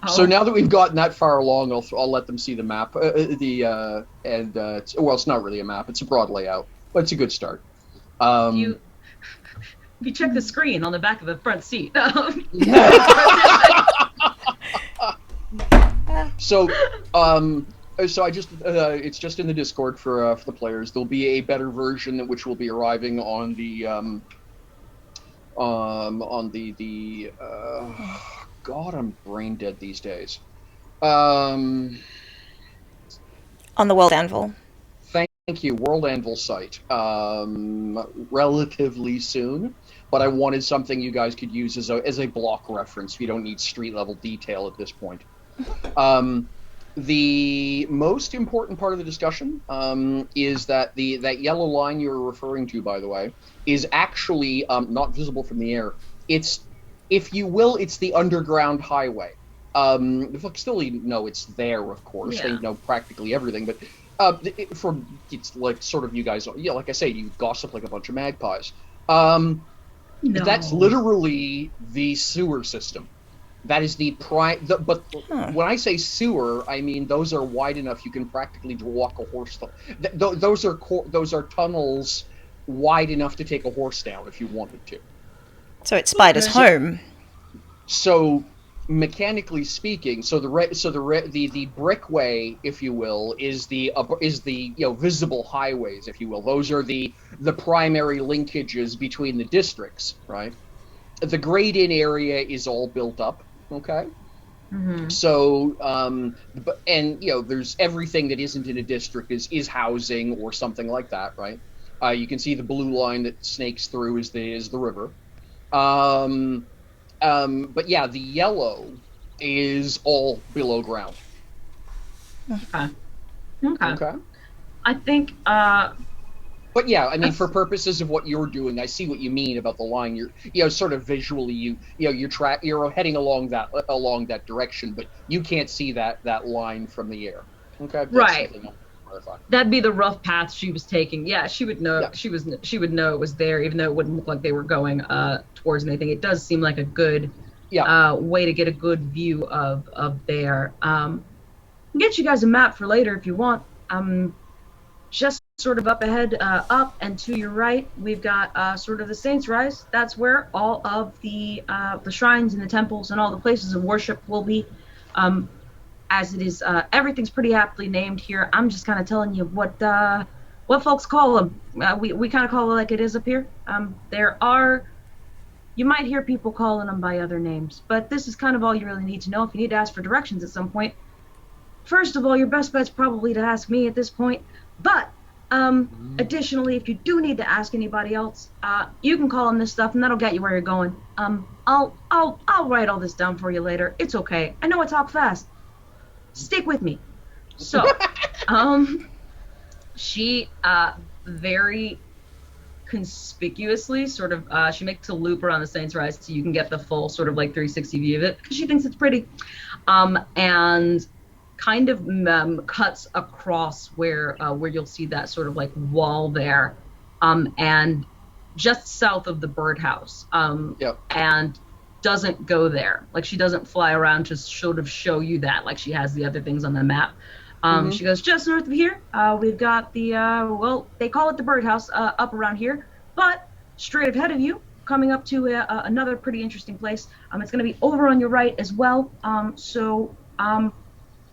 So now that we've gotten that far along, I'll let them see the map. Well, it's not really a map; it's a broad layout, but it's a good start. If you check the screen on the back of the front seat. So I just it's just in the Discord for the players. There'll be a better version which will be arriving on the God, I'm brain dead these days. On the World Anvil. Thank you, World Anvil site. Relatively soon, but I wanted something you guys could use as a block reference. You don't need street level detail at this point. The most important part of the discussion is that that yellow line you were referring to, by the way, is actually not visible from the air. It's, if you will, it's the underground highway. Still know it's there, of course. They know practically everything, but it's like sort of you guys, like I say, you gossip like a bunch of magpies. No. That's literally the sewer system. That is the prime. When I say sewer, I mean those are wide enough you can practically walk a horse. Those are tunnels wide enough to take a horse down if you wanted to. So it's Spider's home. So mechanically speaking, the brickway, if you will, is the visible highways, if you will. Those are the primary linkages between the districts, right? The grade-in area is all built up. Okay. Mm-hmm. So, there's everything that isn't in a district is housing or something like that, right? You can see the blue line that snakes through is the river. But yeah, the yellow is all below ground. Okay. I think. But yeah, I mean, for purposes of what you're doing, I see what you mean about the line. You're, sort of visually, you're heading along that direction, but you can't see that line from the air. Okay, right. That'd be the rough path she was taking. Yeah, she would know. Yeah. She would know it was there, even though it wouldn't look like they were going towards anything. It does seem like a good way to get a good view of there. I'll get you guys a map for later if you want. Just sort of up ahead, up and to your right, we've got sort of the Saints' Rise. That's where all of the shrines and the temples and all the places of worship will be. As it is, everything's pretty aptly named here. I'm just kind of telling you what folks call them. We kind of call it like it is up here. You might hear people calling them by other names, but this is kind of all you really need to know if you need to ask for directions at some point. First of all, your best bet's probably to ask me at this point, but additionally, if you do need to ask anybody else, you can call them this stuff and that'll get you where you're going. I'll write all this down for you later. It's okay. I know I talk fast. Stick with me. So, she very conspicuously sort of she makes a loop around the Saints' Rise so you can get the full sort of like 360 view of it because she thinks it's pretty, and kind of cuts across where you'll see that sort of like wall there, and just south of the birdhouse, and doesn't go there. Like she doesn't fly around to sort of show you that like she has the other things on the map. She goes just north of here. We've got the they call it the birdhouse up around here, but straight ahead of you, coming up to another pretty interesting place. It's going to be over on your right as well.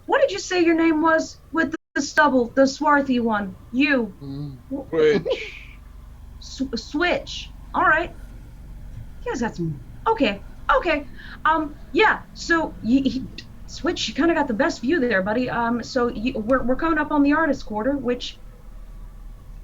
What did you say your name was with the stubble, the swarthy one? You. Switch. Switch. All right. You guys got some. Okay. Yeah. So Switch, you kind of got the best view there, buddy. We're coming up on the artist quarter, which,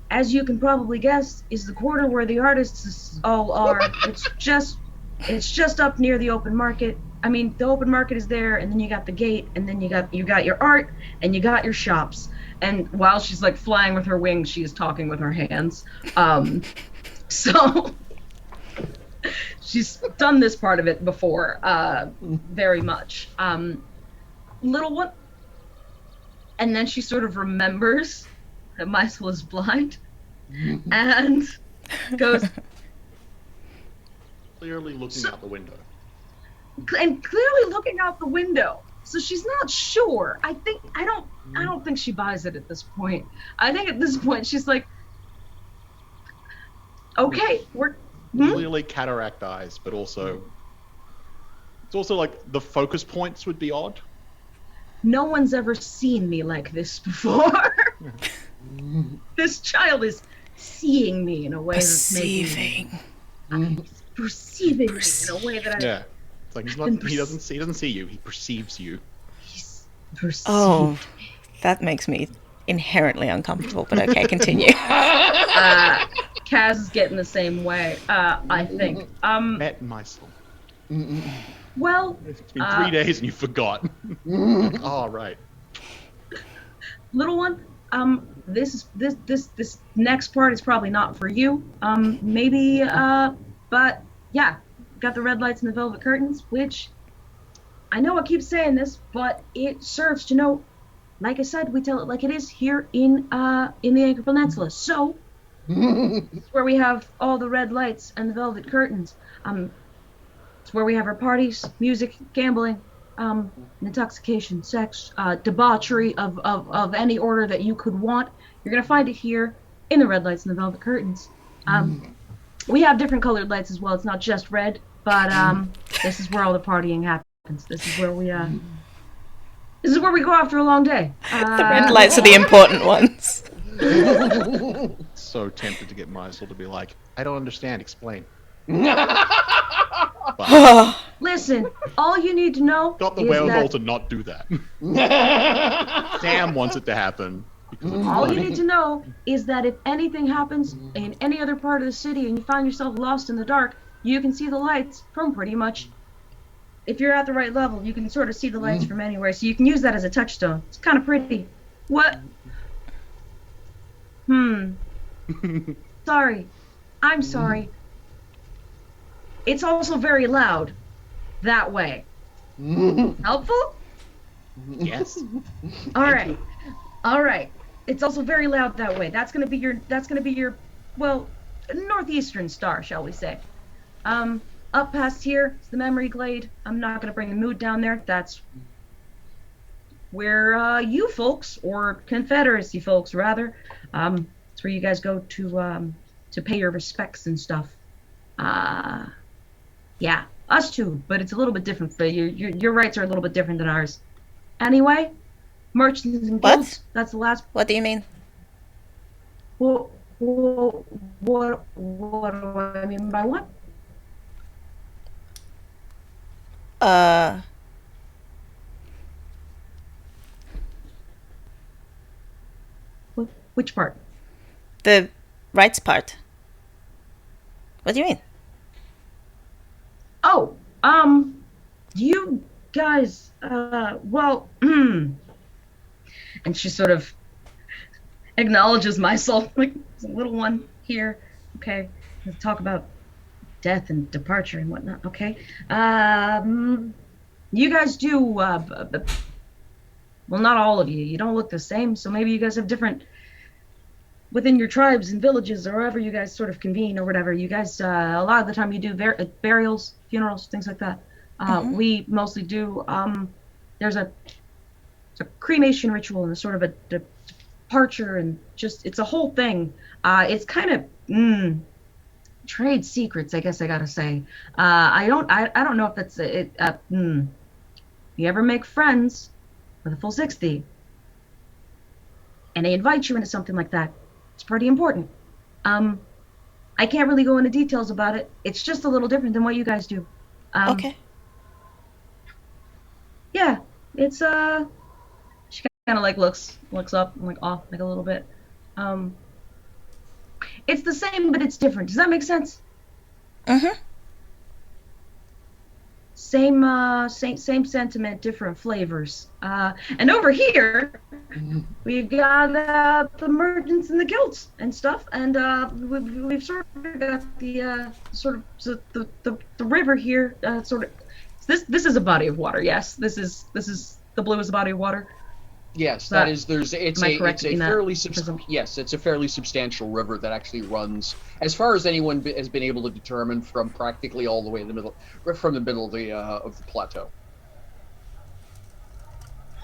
as you can probably guess, is the quarter where the artists all are. It's just It's just up near the open market. I mean, the open market is there, and then you got the gate, and then you got your art, and you got your shops. And while she's like flying with her wings, she is talking with her hands. So she's done this part of it before, very much. Little one, and then she sort of remembers that Maisel is blind, and goes. Clearly looking out the window. And clearly looking out the window. So she's not sure. I don't think she buys it at this point. I think at this point she's like, okay, we're Clearly cataract eyes, but also it's also like the focus points would be odd. No one's ever seen me like this before. This child is seeing me in a way that's making me perceiving me in a way that Yeah. It's like he doesn't see you, he perceives you. He's perceived. Oh, that makes me inherently uncomfortable, but okay, continue. Kaz is getting the same way, I think. Met Maisel. Well, It's been 3 days and you forgot. Oh, right. little one, this next part is probably not for you. Maybe, but yeah, got the red lights and the velvet curtains, which I know I keep saying this, but it serves to note. Like I said, we tell it like it is here in the Anchor Peninsula. So it's where we have all the red lights and the velvet curtains. It's where we have our parties, music, gambling, intoxication, sex, debauchery of any order that you could want. You're gonna find it here in the red lights and the velvet curtains. We have different colored lights as well. It's not just red, but this is where all the partying happens. This is where we go after a long day. The red lights are the important ones. So tempted to get Maisel to be like, I don't understand, explain. Listen, all you need to know Got the is wherewithal that to not do that. Sam wants it to happen. Because it's all you funny. need to know is that if anything happens in any other part of the city and you find yourself lost in the dark, you can see the lights from pretty much. If you're at the right level, you can sort of see the lights from anywhere, so you can use that as a touchstone. It's kind of pretty. What? Sorry. I'm sorry. It's also very loud. That way. Helpful? Yes. Alright. Alright. It's also very loud that way. That's gonna be your well, northeastern star, shall we say. Up past here is the memory glade. I'm not gonna bring the mood down there. That's where you folks, or Confederacy folks rather, it's where you guys go to pay your respects and stuff. Yeah, us too, but it's a little bit different for you. Your rights are a little bit different than ours. Anyway, merchants and guilds. That's the last. What do you mean? What do I mean by what? Which part? The rights part. What do you mean? Oh, you guys, well, and she sort of acknowledges myself, like, there's a little one here, okay, let's talk about death and departure and whatnot, okay, you guys do, well, not all of you don't look the same, so maybe you guys have different, within your tribes and villages or wherever you guys sort of convene or whatever, you guys, a lot of the time you do burials, funerals, things like that. We mostly do, there's a cremation ritual and a sort of a departure and just, it's a whole thing. It's kind of, trade secrets, I guess I gotta say. I don't know if that's it. You ever make friends with a full 60 and they invite you into something like that, it's pretty important. I can't really go into details about it. It's just a little different than what you guys do. Okay. Yeah, it's she kind of like looks up and like off like a little bit. It's the same, but it's different. Does that make sense? same sentiment, different flavors. And over here, we've got the merchants and the guilds and stuff, and we've sort of got the the river here. Sort of, this is a body of water. Yes, this is the blue is a body of water. Yes, that is. It's a fairly it's a fairly substantial river that actually runs, as far as anyone has been able to determine, from practically all the way in the middle, from the middle of the plateau.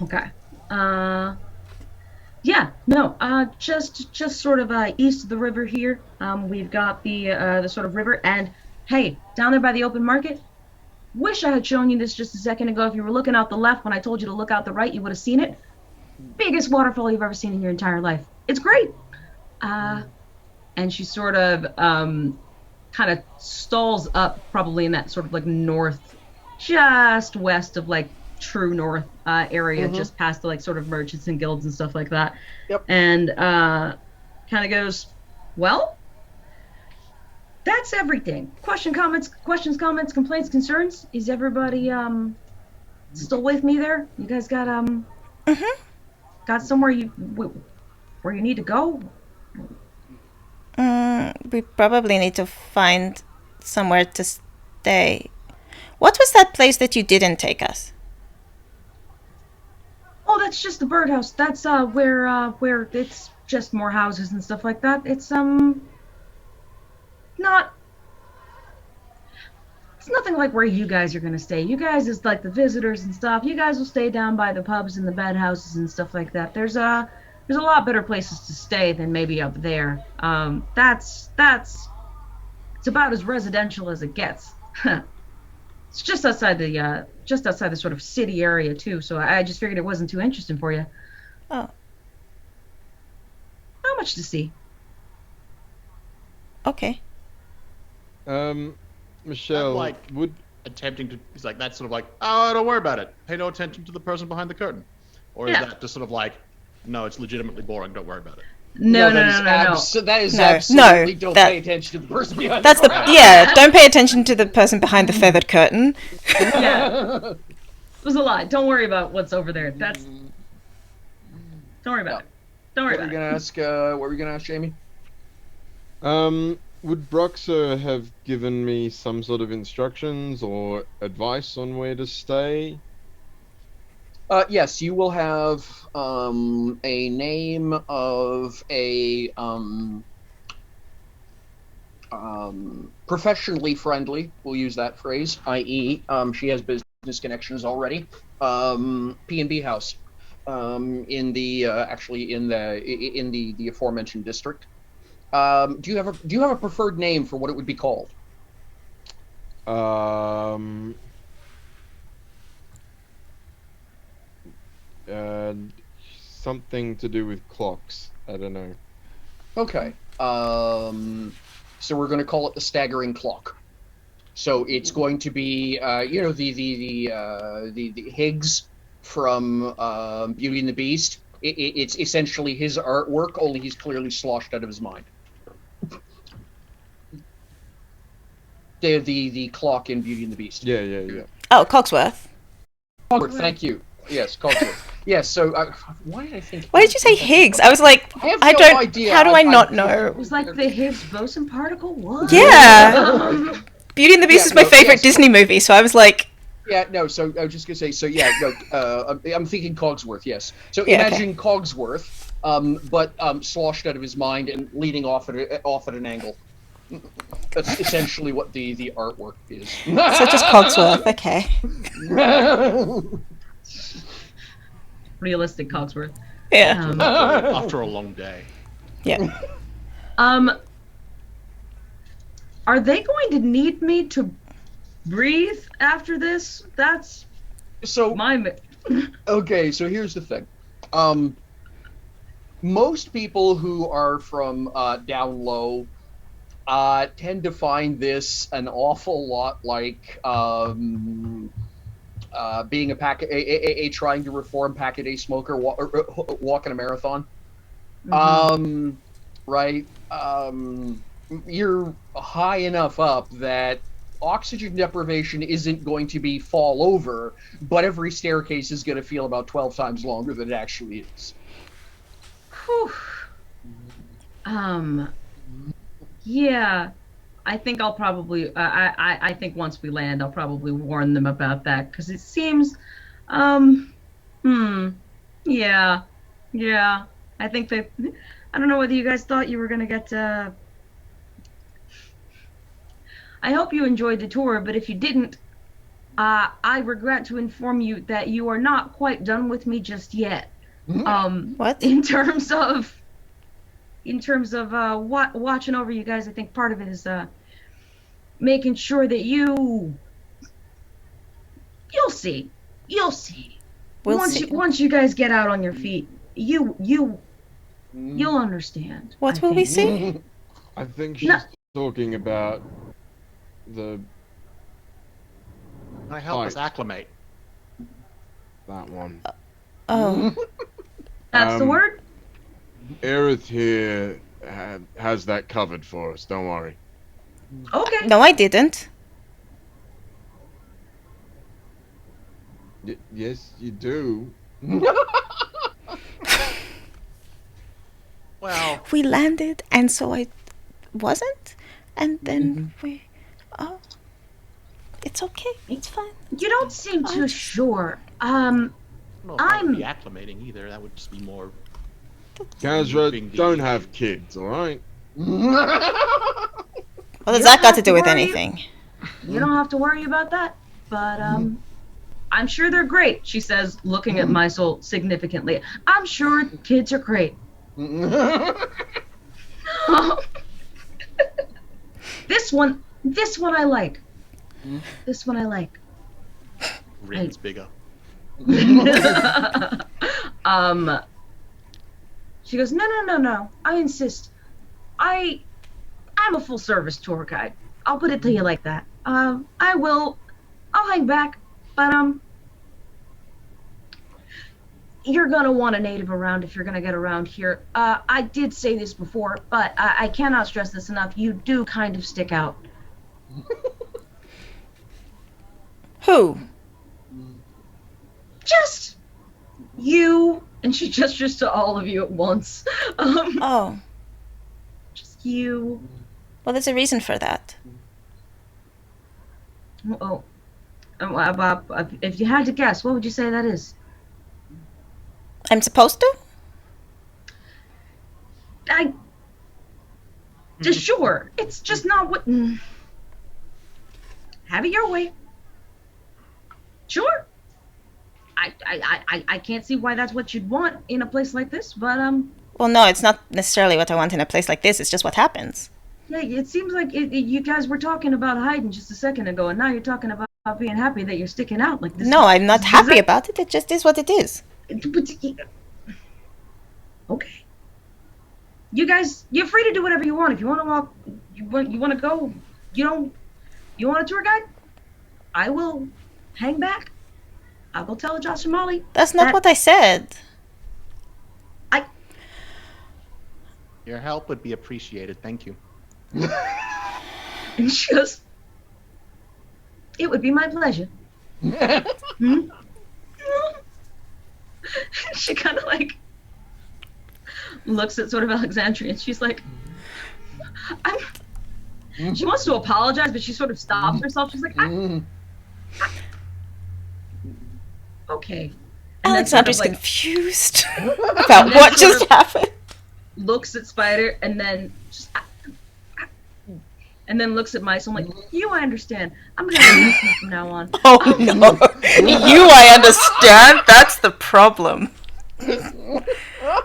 Okay. Yeah. No. Just sort of east of the river here. We've got the sort of river, and hey, down there by the open market. Wish I had shown you this just a second ago. If you were looking out the left when I told you to look out the right, you would have seen it. Biggest waterfall you've ever seen in your entire life. It's great. And she sort of kind of stalls up, probably in that sort of like north, just west of like true north area, just past the like sort of merchants and guilds and stuff like that. Yep. And kind of goes, well, that's everything. Questions, comments, complaints, concerns. Is everybody still with me there? You guys got got somewhere where you need to go? We probably need to find somewhere to stay. What was that place that you didn't take us? Oh, that's just the birdhouse. That's where it's just more houses and stuff like that. It's it's nothing like where you guys are gonna stay. You guys is like the visitors and stuff. You guys will stay down by the pubs and the bed houses and stuff like that. There's a lot better places to stay than maybe up there. It's about as residential as it gets. It's just outside the sort of city area too. So I just figured it wasn't too interesting for you. Oh. Not much to see. Okay. Michelle, like attempting to, it's like that's sort of like, oh, don't worry about it. Pay no attention to the person behind the curtain, or is that just sort of like, no, it's legitimately boring. Don't worry about it. No. So that is No, absolutely no, don't that- pay attention to the person behind That's the the curtain. yeah. Don't pay attention to the person behind the feathered curtain. Yeah. It was a lie. Don't worry about what's over there. Don't worry about it. Don't worry What were about you it. gonna ask? What were you gonna ask, Jamie? Would Broxer have given me some sort of instructions or advice on where to stay? Yes, you will have a name of a professionally friendly. We'll use that phrase, i.e., she has business connections already. P&B House, in the the aforementioned district. Do you have a preferred name for what it would be called? Something to do with clocks. I don't know. Okay. So we're going to call it the Staggering Clock. So it's going to be, the Higgs from Beauty and the Beast. It's essentially his artwork, only he's clearly sloshed out of his mind. The clock in Beauty and the Beast. Yeah. Oh, Cogsworth. Cogsworth, thank you. Yes, Cogsworth. Yes. So why did I think? Why did you say Higgs? I was like, I have I no don't. idea. How do I not know? It was like the Higgs boson particle? What? Yeah. Beauty and the Beast Yeah, is my no, favorite yes. Disney movie, so I was like, Yeah, no, so I was just going to say, so yeah, no, I'm thinking Cogsworth, yes. So Yeah, imagine Cogsworth, but sloshed out of his mind and leaning off at an angle. That's essentially what the artwork is. so just Cogsworth, okay. Realistic Cogsworth. Yeah. After a long day. Yeah. Are they going to need me to breathe after this? That's So my... okay, so here's the thing. Most people who are from down low tend to find this an awful lot like being a trying to reform pack-a-day smoker walking a marathon. Right? You're high enough up that oxygen deprivation isn't going to be fall over, but every staircase is going to feel about 12 times longer than it actually is. Whew. Yeah. I think I'll probably. I think once we land, I'll probably warn them about that because it seems. Yeah. Yeah. I think that. I don't know whether you guys thought you were gonna get. I hope you enjoyed the tour, but if you didn't, I regret to inform you that you are not quite done with me just yet. What? In terms of watching over you guys, I think part of it is making sure that you'll see. We'll see. Once you guys get out on your feet, you'll understand. What will we see? I think she's talking about the Can I help us Height. acclimate? that one. Oh, That's the word. Aerith here has that covered for us. Don't worry. Okay. no, I didn't. Yes, you do. Well, We landed, and so I wasn't, and then we. Oh, it's okay. It's fine. You don't seem too sure. I don't know if I would be I'm- acclimating either. That would just be more. Kazra, Being the- don't have kids, all right? What does You that don't got to have do to with worry. anything? You don't have to worry about that. But I'm sure they're great. She says, looking at my soul significantly. I'm sure kids are great. This one I like. This one I like. Rin's bigger. She goes, no. I insist. I'm a full service tour guide. I'll put it to you like that. I'll hang back, but you're gonna want a native around if you're gonna get around here. I did say this before, but I cannot stress this enough. You do kind of stick out. Who? Just you, and she gestures to all of you at once. Oh, Just you. well, there's a reason for that. Oh, if you had to guess, what would you say that is? I'm supposed to? Just sure. It's just not what. Have it your way. Sure. I can't see why that's what you'd want in a place like this, but Well, no, it's not necessarily what I want in a place like this. It's just what happens. yeah, it seems like you guys were talking about hiding just a second ago, and now you're talking about being happy that you're sticking out like this. No, I'm not Does happy that- about it. It just is what it is. Okay. You guys, you're free to do whatever you want. If you want to walk, you want to go. You want a tour guide? I will hang back. I will tell Josh and Molly. That's not that- what I said. Your help would be appreciated. Thank you. And she goes, "It would be my pleasure." Hmm? She kind of like looks at sort of Alexandria, and she's like, she wants to apologize, but she sort of stops herself. She's like, okay. And then sort of, Alexandra's like, confused about then what sort just of- happened. looks at Spider, and then just, and then looks at Mice. I'm like, you, I understand. I'm gonna leave you from now on. Oh no. You, I understand. That's the problem.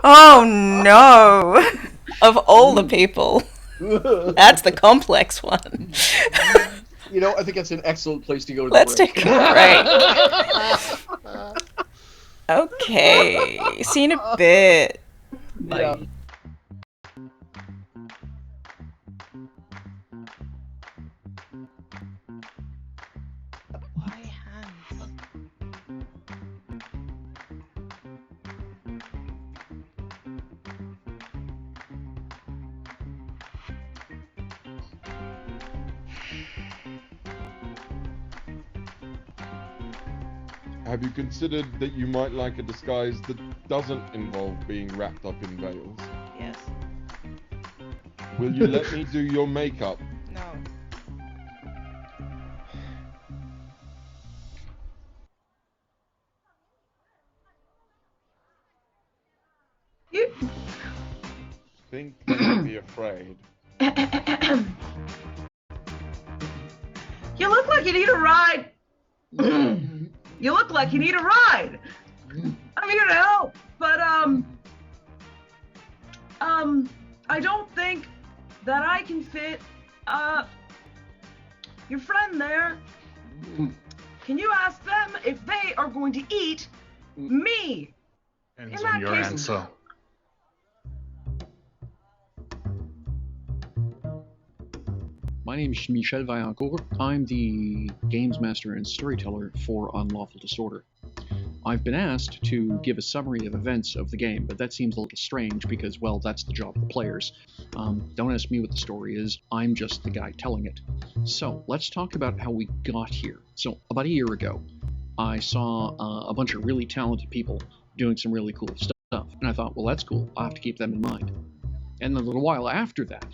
Oh no. Of all the people, that's the complex one. You know, I think that's an excellent place to go to Let's the take a break. Okay. See you in a bit. Yeah. Why hands? Have you considered that you might like a disguise that doesn't involve being wrapped up in veils? Yes. Will you let me do your makeup? No. You... Think don't be afraid. You look like you need a ride. You look like you need a ride. I'm here to help, but I don't think that I can fit your friend there. Can you ask them if they are going to eat me? Depends In on that your case- answer. My name is Michel Vaillancourt. I'm the games master and storyteller for Unlawful Disorder. I've been asked to give a summary of events of the game, but that seems a little strange because, well, that's the job of the players. Don't ask me what the story is, I'm just the guy telling it. So, let's talk about how we got here. So, about a year ago, I saw a bunch of really talented people doing some really cool stuff, and I thought, well, that's cool, I'll have to keep them in mind. And a little while after that,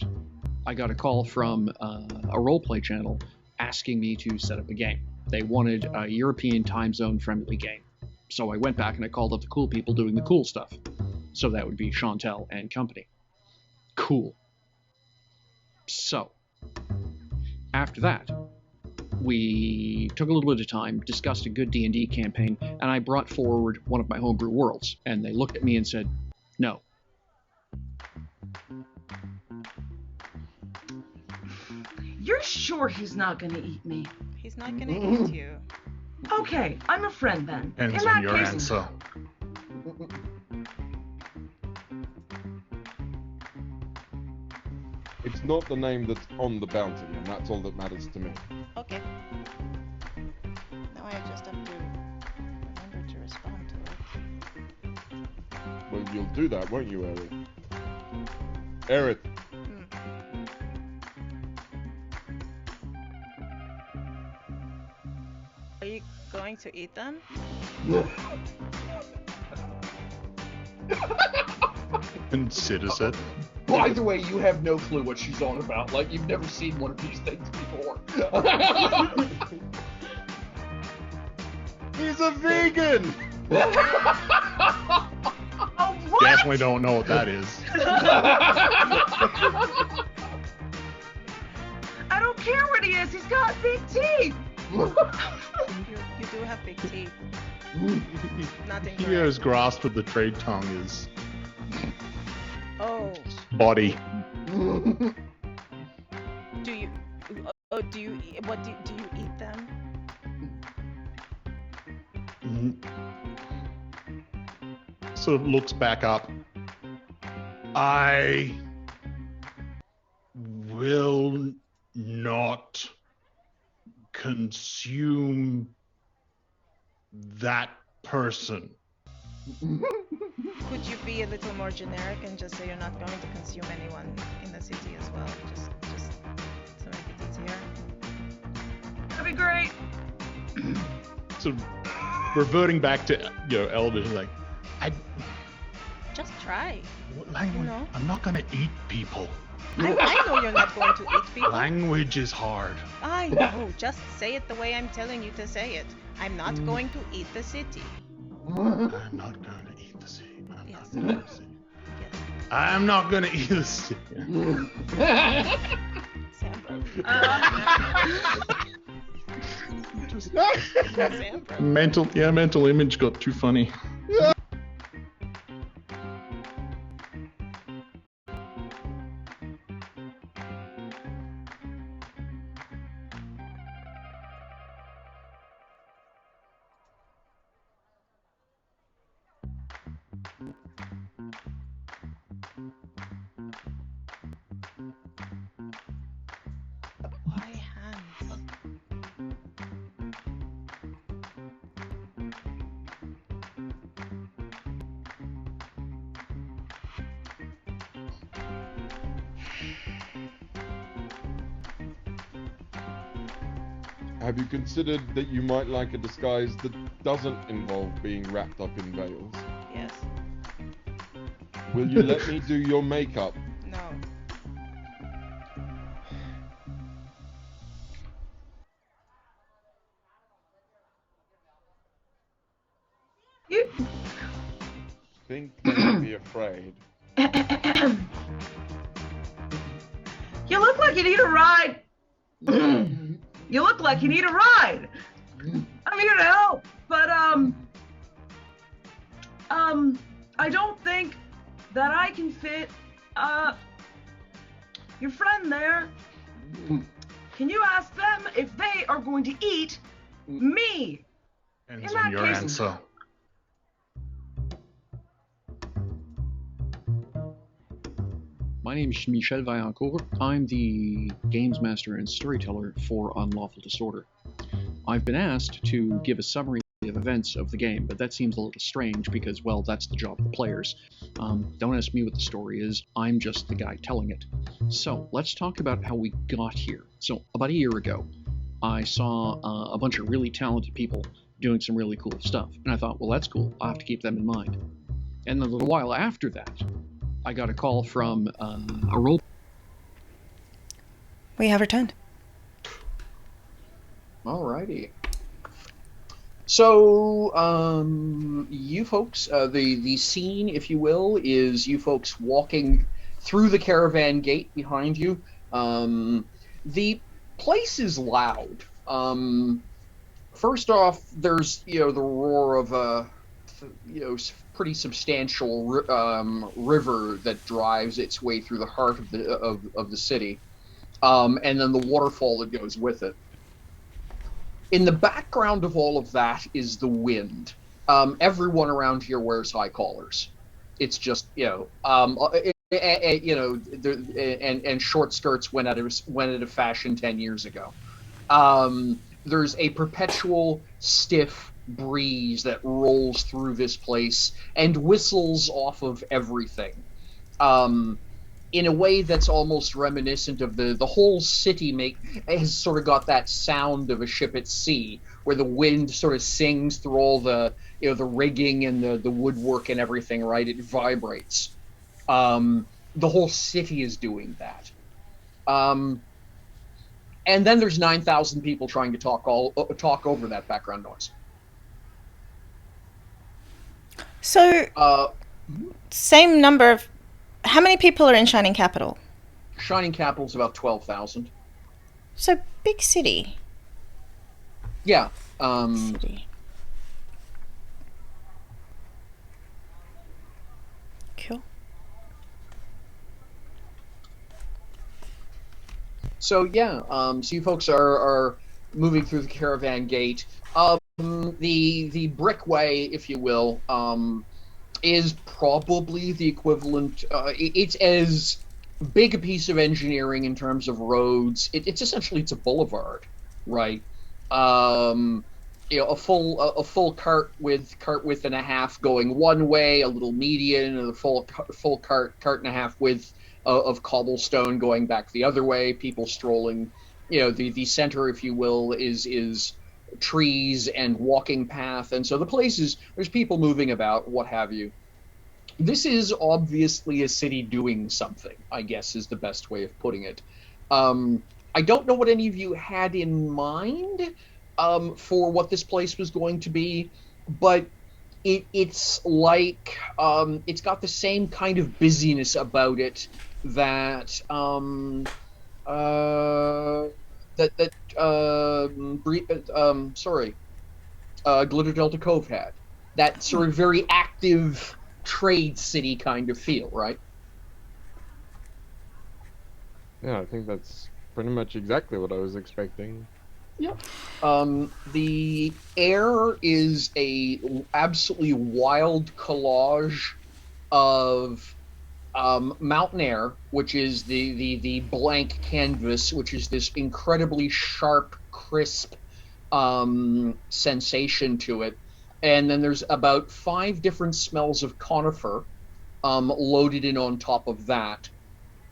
I got a call from a roleplay channel asking me to set up a game. They wanted a European time zone friendly game. So I went back and I called up the cool people doing the cool stuff. So that would be Chantel and company. Cool. So, after that, we took a little bit of time, discussed a good D&D campaign, and I brought forward one of my homebrew worlds. And they looked at me and said, no. You're sure he's not gonna eat me? He's not gonna eat you. Okay, I'm a friend then. Depends In on that your case, answer. It's not the name that's on the bounty, and that's all that matters to me. Okay. Now I just have to remember to respond to it. Well, you'll do that, won't you, Eric? Eric, Are you going to eat them? Considers it. By the way, you have no clue what she's on about. Like, you've never seen one of these things before. he's a vegan! Oh, what? Definitely don't know what that is. I don't care what he is. He's got big teeth. You do have big teeth. Nothing. Hugo's grasp of the trade tongue is Oh, body. do you? Oh, do you? What do you eat them? Sort of looks back up. I will not consume that person. Could you be a little more generic and just say you're not going to consume anyone in the city as well? Just to make it easier. That'd be great. Sort of reverting back to Elvish, like, Just try. what language? No. I'm not gonna eat people. I know you're not going to eat people. Language is hard. I know. Just say it the way I'm telling you to say it. I'm not going to eat the city. I'm not going to eat the city. I'm Yes. not going to eat the city. Yes. I'm not going to eat the city. Sambro. Mental image got too funny. Why hands? Have you considered that you might like a disguise that doesn't involve being wrapped up in veils. Yes. Will you let me do your makeup? No. You... Think they might be afraid. You look like you need a ride. You look like you need a ride. I'm here to help, but I don't think that I can fit your friend there. Can you ask them if they are going to eat me? Depends In on that your case- answer. My name is Michel Vaillancourt. I'm the games master and storyteller for Unlawful Disorder. I've been asked to give a summary of events of the game, but that seems a little strange because, well, that's the job of the players. Don't ask me what the story is, I'm just the guy telling it. So, let's talk about how we got here. So, about a year ago, I saw a bunch of really talented people doing some really cool stuff, and I thought, well, that's cool, I'll have to keep them in mind. And a little while after that, I got a call from a role. We have returned. Alrighty. So, you folks, the scene, if you will, is you folks walking through the caravan gate behind you. The place is loud. First off, there's, the roar of a, pretty substantial river that drives its way through the heart of the city, and then the waterfall that goes with it. In the background of all of that is the wind. Everyone around here wears high collars. It's just and short skirts went out of fashion 10 years ago. There's a perpetual stiff breeze that rolls through this place and whistles off of everything. In a way that's almost reminiscent of the whole city has sort of got that sound of a ship at sea, where the wind sort of sings through all the the rigging and the woodwork and everything, right? It vibrates. The whole city is doing that. And then there's 9,000 people trying to talk over that background noise. So, same number of... How many people are in Shining Capital? Shining Capital's about 12,000. So, big city. Yeah. City. Cool. So yeah, so you folks are moving through the caravan gate. The brickway, if you will, is probably the equivalent. It's as big a piece of engineering in terms of roads. It's essentially a boulevard, right? A full cart width and a half going one way, a little median, and a full cart and a half width of cobblestone going back the other way. People strolling. The center, if you will, is trees and walking path, and so the place is, there's people moving about, what have you. This is obviously a city doing something, I guess is the best way of putting it. I don't know what any of you had in mind for what this place was going to be, but it's like it's got the same kind of busyness about it that Glitter Delta Cove had. That sort of very active trade city kind of feel, right? Yeah, I think that's pretty much exactly what I was expecting. Yep. The air is a absolutely wild collage of mountain air, which is the blank canvas, which is this incredibly sharp, crisp sensation to it. And then there's about 5 different smells of conifer loaded in on top of that.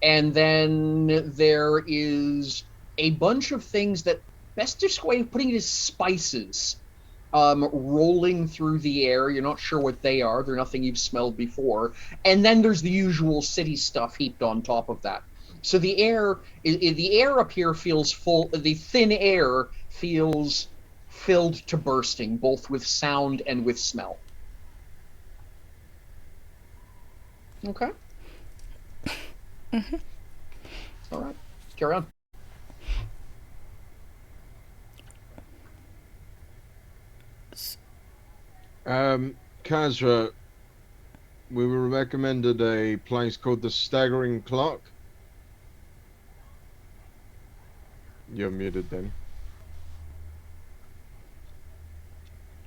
And then there is a bunch of things that, best way of putting it is spices. rolling through the air. You're not sure what they are. They're nothing you've smelled before. And then there's the usual city stuff heaped on top of that. So the air up here feels full. The thin air feels filled to bursting, both with sound and with smell. Okay. Mm-hmm. All right. Carry on. Kazra, we were recommended a place called the Staggering Clock. You're muted then.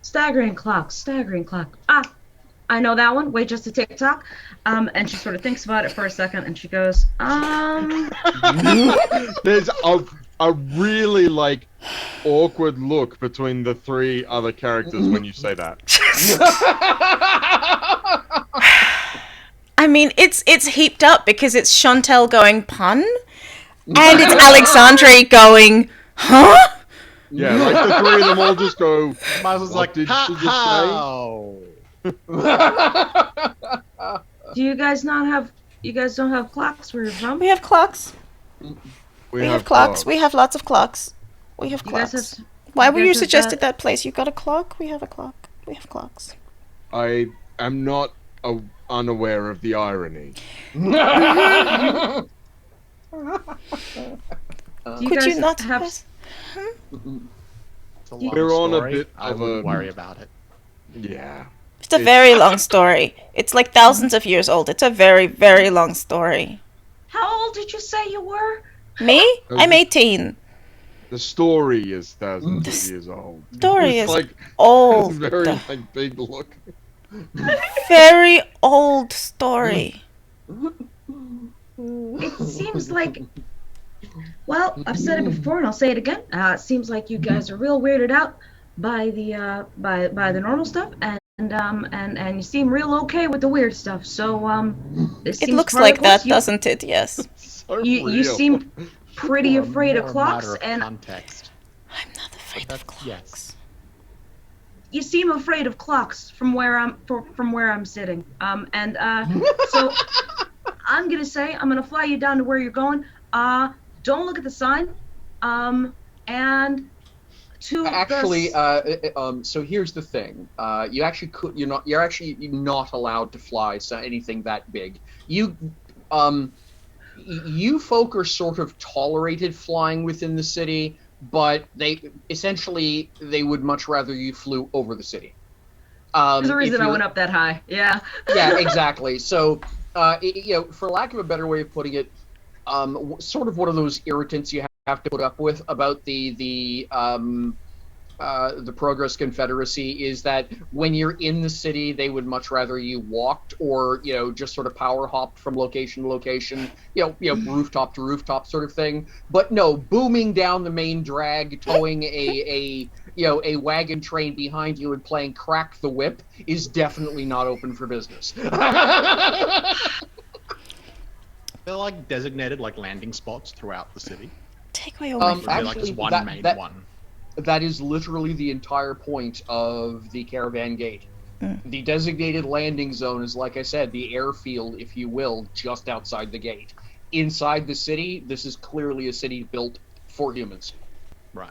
Staggering clock. Ah, I know that one. Wait just a tick-tock. And she sort of thinks about it for a second, and she goes, There's a really, like, awkward look between the three other characters when you say that. I mean, it's heaped up because it's Chantel going pun, and it's Alexandre going, huh? Yeah, like the three of them all just go, Miles like, did ha she just ha. do you guys don't have clocks where you're from? We have clocks. say? We have clocks. We have lots of clocks. We have You guys clocks. have- Why were you you guys have suggested that place? You got a clock? We have a clock. We have clocks. I am not unaware of the irony. Do you Could guys you not have? have... It's a long We're on a story. bit I of wouldn't a- worry about it. Yeah. It's a very long story. It's like thousands of years old. It's a very, very long story. How old did you say you were? Me? I'm 18. The story is thousands of years old. Story It's is like old. very like big look. Very old story. It seems like. Well, I've said it before, and I'll say it again. It seems like you guys are real weirded out by the by the normal stuff, and you seem real okay with the weird stuff. So this It seems looks part of like the that, course. doesn't it? Yes. So You real. seem pretty Or afraid of more clocks, matter of and context. I'm not afraid of That's- clocks. yes. you seem afraid of clocks from where I'm sitting. So I'm gonna say I'm gonna fly you down to where you're going. Don't look at the sign. And to Actually, the... so here's the thing. You're actually not allowed to fly anything that big. You folk are sort of tolerated flying within the city, but they would much rather you flew over the city. There's a reason I went up that high. Yeah. Yeah, exactly. So, for lack of a better way of putting it, sort of one of those irritants you have to put up with about the Progress Confederacy is that when you're in the city, they would much rather you walked or just sort of power hopped from location to location, rooftop to rooftop sort of thing. But no, booming down the main drag, towing a wagon train behind you and playing Crack the Whip is definitely not open for business. They're like designated like landing spots throughout the city. Take away all Or my is there like Actually, just one main that- one? That is literally the entire point of the caravan gate. The designated landing zone is, like I said, the airfield, if you will, just outside the gate. Inside the city, this is clearly a city built for humans. Right.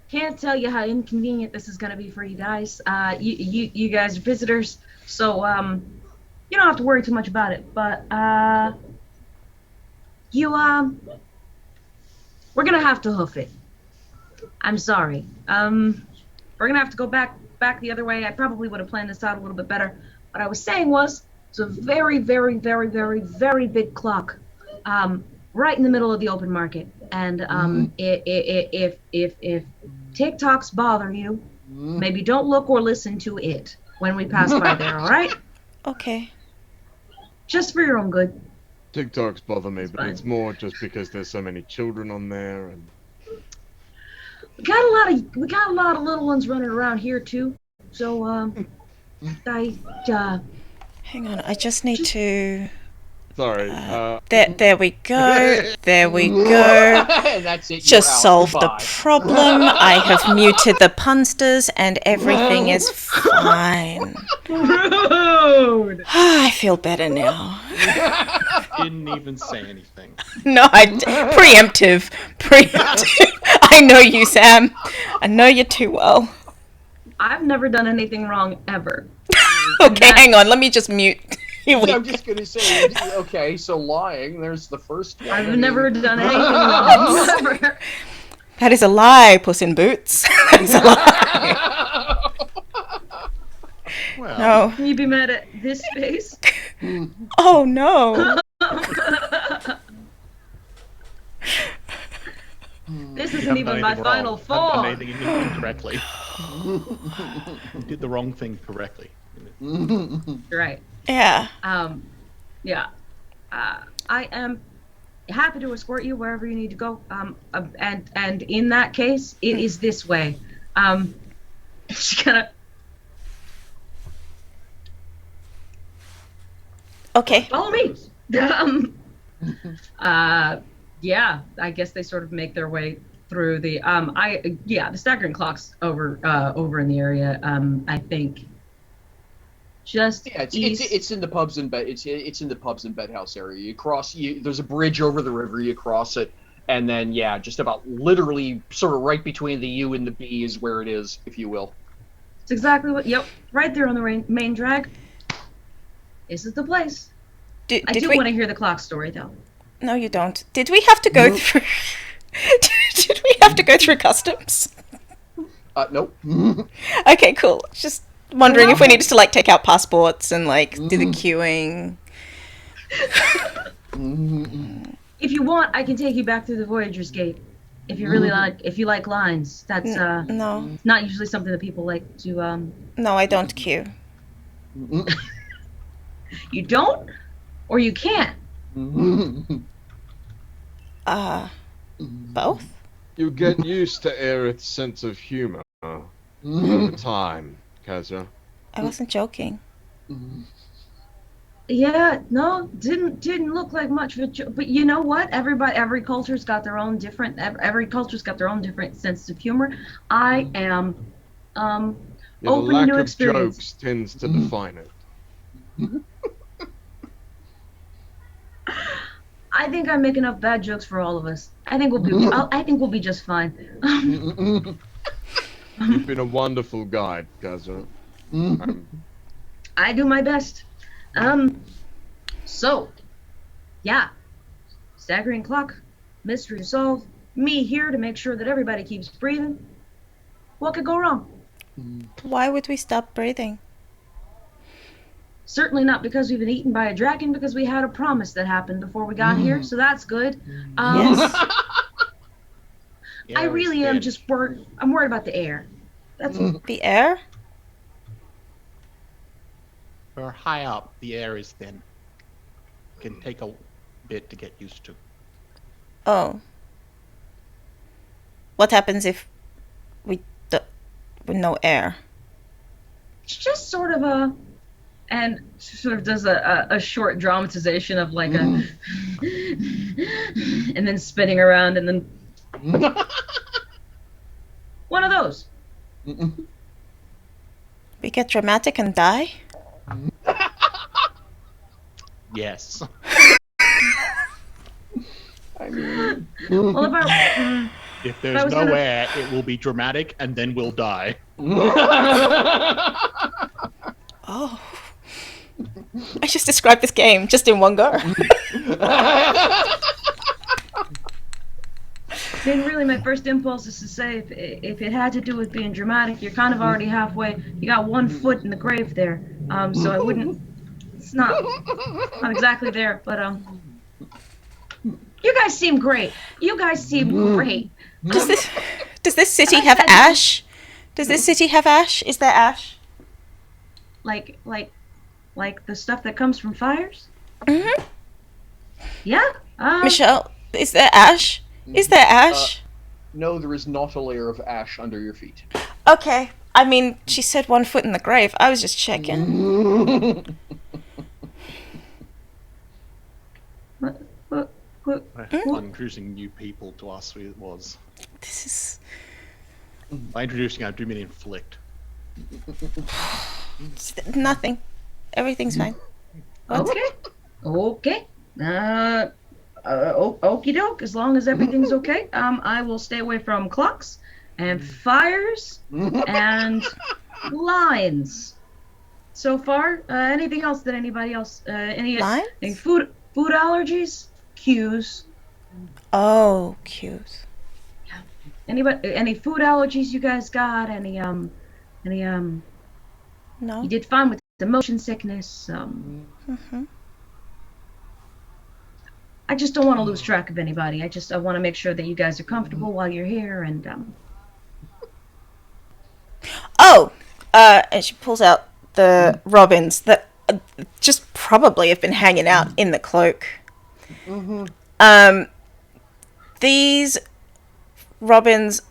Can't tell you how inconvenient this is gonna be for you guys. You guys are visitors, so you don't have to worry too much about it. But we're gonna have to hoof it. I'm sorry. We're gonna have to go back the other way. I probably would have planned this out a little bit better. What I was saying was, it's a very, very, very, very, very big clock, right in the middle of the open market. And if TikToks bother you, maybe don't look or listen to it when we pass by there. All right? Okay. Just for your own good. TikToks bother me, but fine. it's more just because there's so many children on there and We got a lot of little ones running around here too. So Hang on, I just need to Sorry. There we go. There we go. And that's it. Just you're out. solved the Goodbye. problem. I have muted the punsters and everything is fine. Rude. I feel better now. Didn't even say anything. No, preemptive. I know you, Sam. I know you too well. I've never done anything wrong ever. Okay, hang on. Let me just mute. Here we I'm go. just gonna say, okay, so lying. There's the first one. I've never done anything wrong ever. That is a lie, Puss in Boots. That is a lie. Well, No. Can you be mad at this face? Oh no. This you isn't haven't even done my anything final wrong. Haven't done form. anything incorrectly. You did the wrong thing correctly. Right. Yeah. Yeah. I am happy to escort you wherever you need to go. And in that case, it is this way. She's gonna Okay. follow me. Yeah, I guess they sort of make their way through the the staggering clocks over in the area. I think just Yeah, east. it's in the pubs and bed. It's in the pubs and bed house area. You cross. There's a bridge over the river. You cross it, and then just about literally sort of right between the U and the B is where it is, if you will. It's exactly what. Yep, right there on the main drag. This is the place. I Did do we? want to hear the clock story though. No, you don't. Did we have to go through? Did we have to go through customs? Nope. Okay, cool. Just wondering if we needed to like take out passports and like do the queuing. If you want, I can take you back through the Voyager's Gate. If you really if you like lines, that's No, not usually something that people like to. no, I don't queue. You don't, or you can't. Both. You get used to Aerith's sense of humor over time, Kazra. I wasn't joking. Yeah, no, didn't look like much of a joke. But you know what? Every culture's got their own different. Every culture's got their own different sense of humor. I am Yeah, the open lack to of experience. jokes tends to define it. I think I make enough bad jokes for all of us. I think we'll be. I think we'll be just fine. You've been a wonderful guide, Kazra. I do my best. So, yeah. Staggering clock, mystery solved. Me here to make sure that everybody keeps breathing. What could go wrong? Why would we stop breathing? Certainly not because we've been eaten by a dragon, because we had a promise that happened before we got here, so that's good. Yes. I really am just worried. I'm worried about the air. That's The air? We're high up. The air is thin. Can take a bit to get used to. Oh. What happens if with no air? It's just sort of a, and she sort of does a short dramatization of like a, and then spinning around and then one of those. We get dramatic and die? Yes. I mean, Well, about If I there's was no gonna- air, it will be dramatic, and then we'll die. Oh. I just described this game just in one go. I mean, really, my first impulse is to say if it had to do with being dramatic, you're kind of already halfway. You got 1 foot in the grave there, so I wouldn't. It's not exactly there, but you guys seem great. You guys seem great. Does this city have ash? Does this city have ash? Is there ash? Like the stuff that comes from fires. Mm-hmm. Yeah. Michelle, is there ash? Is there ash? no, there is not a layer of ash under your feet. Okay. I mean, she said 1 foot in the grave. I was just checking. Fun introducing new people to us. It was. This is By introducing, I do mean inflict. nothing. Everything's fine. Okay. Okay. Okie doke. As long as everything's okay, I will stay away from clocks and fires and lines. So far, anything else that anybody else? Any food allergies? Cues. Oh, cues. Anybody? Any food allergies you guys got? Any No. You did fine with the motion sickness. I just don't want to lose track of anybody. I want to make sure that you guys are comfortable while you're here, and and she pulls out the robins that just probably have been hanging out in the cloak. These robins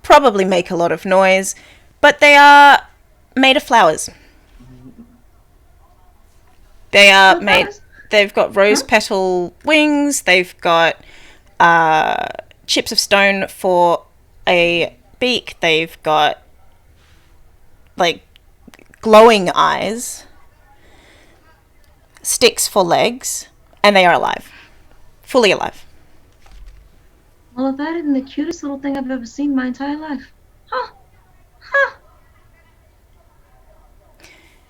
probably make a lot of noise, but they are made of flowers. They are made. They've got rose petal wings. They've got chips of stone for a beak. They've got like glowing eyes, sticks for legs, and they are alive, fully alive. well, if that isn't the cutest little thing I've ever seen in my entire life. Huh.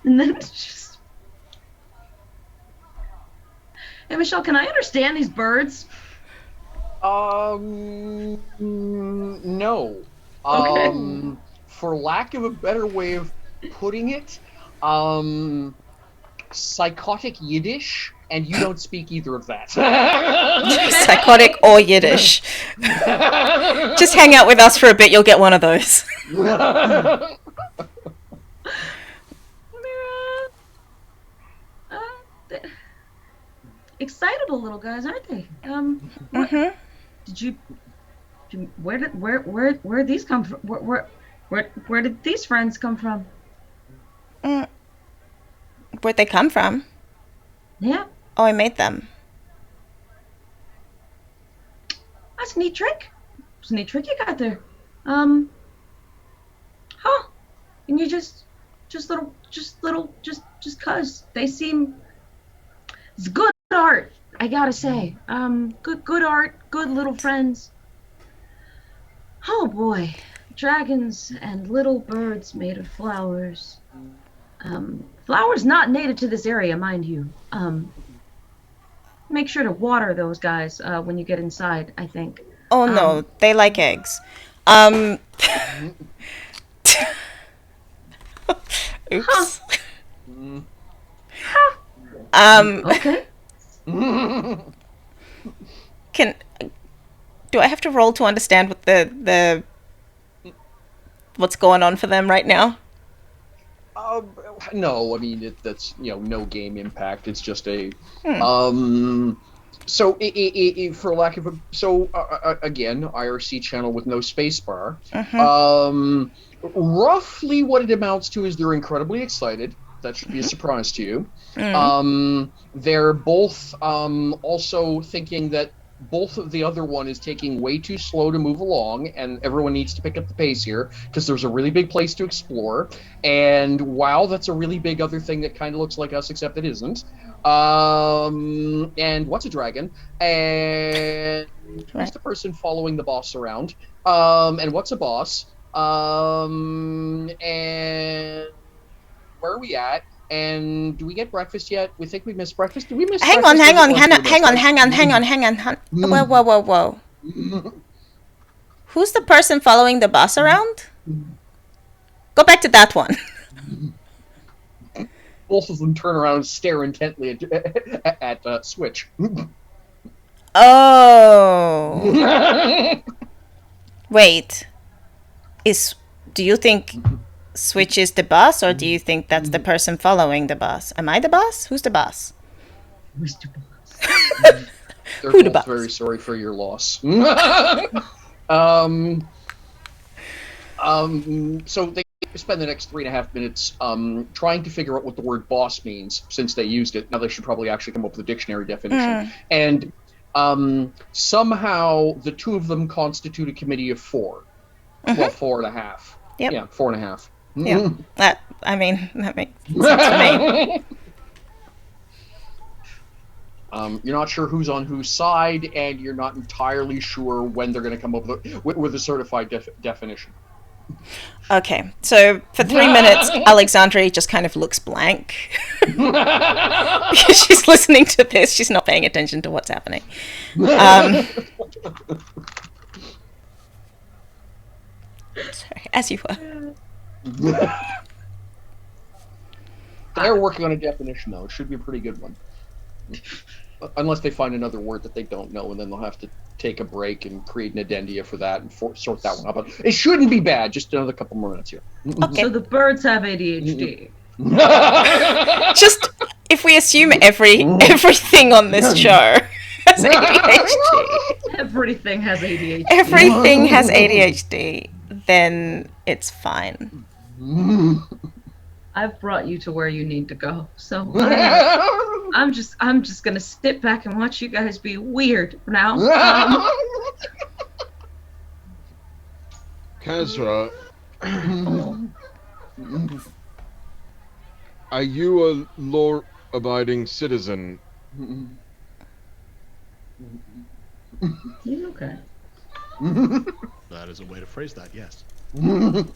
And then it's just... Hey, Michelle, can I understand these birds? No. Okay. For lack of a better way of putting it, psychotic Yiddish, and you don't speak either of that. Psychotic or Yiddish. Just hang out with us for a bit, you'll get one of those. Excitable little guys, aren't they? Did you? Where did these come from? Where did these friends come from? Where'd they come from? Yeah, Oh, I made them. that's a neat trick. It's a neat trick you got there. Huh? And you just cause they seem. It's good art, I gotta say. Good art, good little friends. Oh boy, dragons and little birds made of flowers. Flowers not native to this area, mind you. Make sure to water those guys when you get inside, I think. Oh no, they like eggs. Oops. Okay. Do I have to roll to understand what the what's going on for them right now? No, I mean that's no game impact. It's just a So for lack of again, IRC channel with no spacebar. Roughly what it amounts to is they're incredibly excited. That should be a surprise to you. They're both also thinking that both of the other one is taking way too slow to move along, and everyone needs to pick up the pace here because there's a really big place to explore. And wow, that's a really big other thing that kind of looks like us, except it isn't. And what's a dragon? And who's the person following the boss around? And what's a boss? And where are we at? And do we get breakfast yet? We think we missed breakfast. Did we miss Hang breakfast? on. Whoa. Who's the person following the boss around? Go back to that one. Both of them turn around and stare intently at Switch. Oh. Wait. Do you think Switch is the boss, or do you think that's the person following the boss? Am I the boss? Who's the boss? Who's the boss? They're Who the both boss? very sorry for your loss. So they spend the next 3.5 minutes trying to figure out what the word boss means, since they used it. Now they should probably actually come up with a dictionary definition. And Somehow the two of them constitute a committee of 4. Well, 4.5. Yep. Yeah, 4.5. Yeah. That makes sense for me. You're not sure who's on whose side, and you're not entirely sure when they're going to come up with a certified definition. Okay, so for 3 minutes, Alexandria just kind of looks blank. Because she's listening to this, she's not paying attention to what's happening. Sorry, as you were. They're working on a definition, though. It should be a pretty good one. Unless they find another word that they don't know, and then they'll have to take a break and create an addendia for that and sort that one out. But it shouldn't be bad. Just another couple more minutes here. Okay. So the birds have ADHD. Just, if we assume everything on this show has ADHD. Everything has ADHD. Everything has ADHD, then it's fine. I've brought you to where you need to go. So I'm just gonna sit back and watch you guys be weird now. Kazra, are you a law-abiding citizen? He's okay. That is a way to phrase that, yes. Did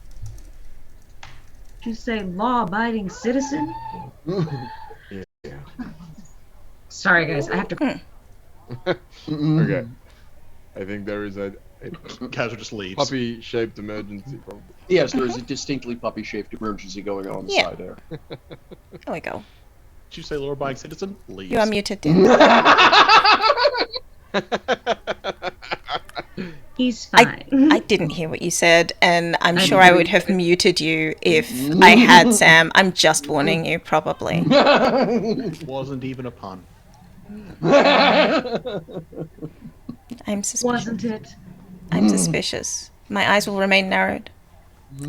you say law-abiding citizen? Yeah. Sorry, guys. I have to. Okay. I think there is a Kazra just leaves. puppy-shaped emergency problem. Yes, there is a distinctly puppy-shaped emergency going on the side there. There we go. Did you say law-abiding citizen? Leaves. You are muted, dear. He's fine. I didn't hear what you said, and I'm sure I would have muted you if I had Sam. I'm just warning you, probably. Wasn't even a pun. I'm suspicious. Wasn't it? I'm suspicious. My eyes will remain narrowed,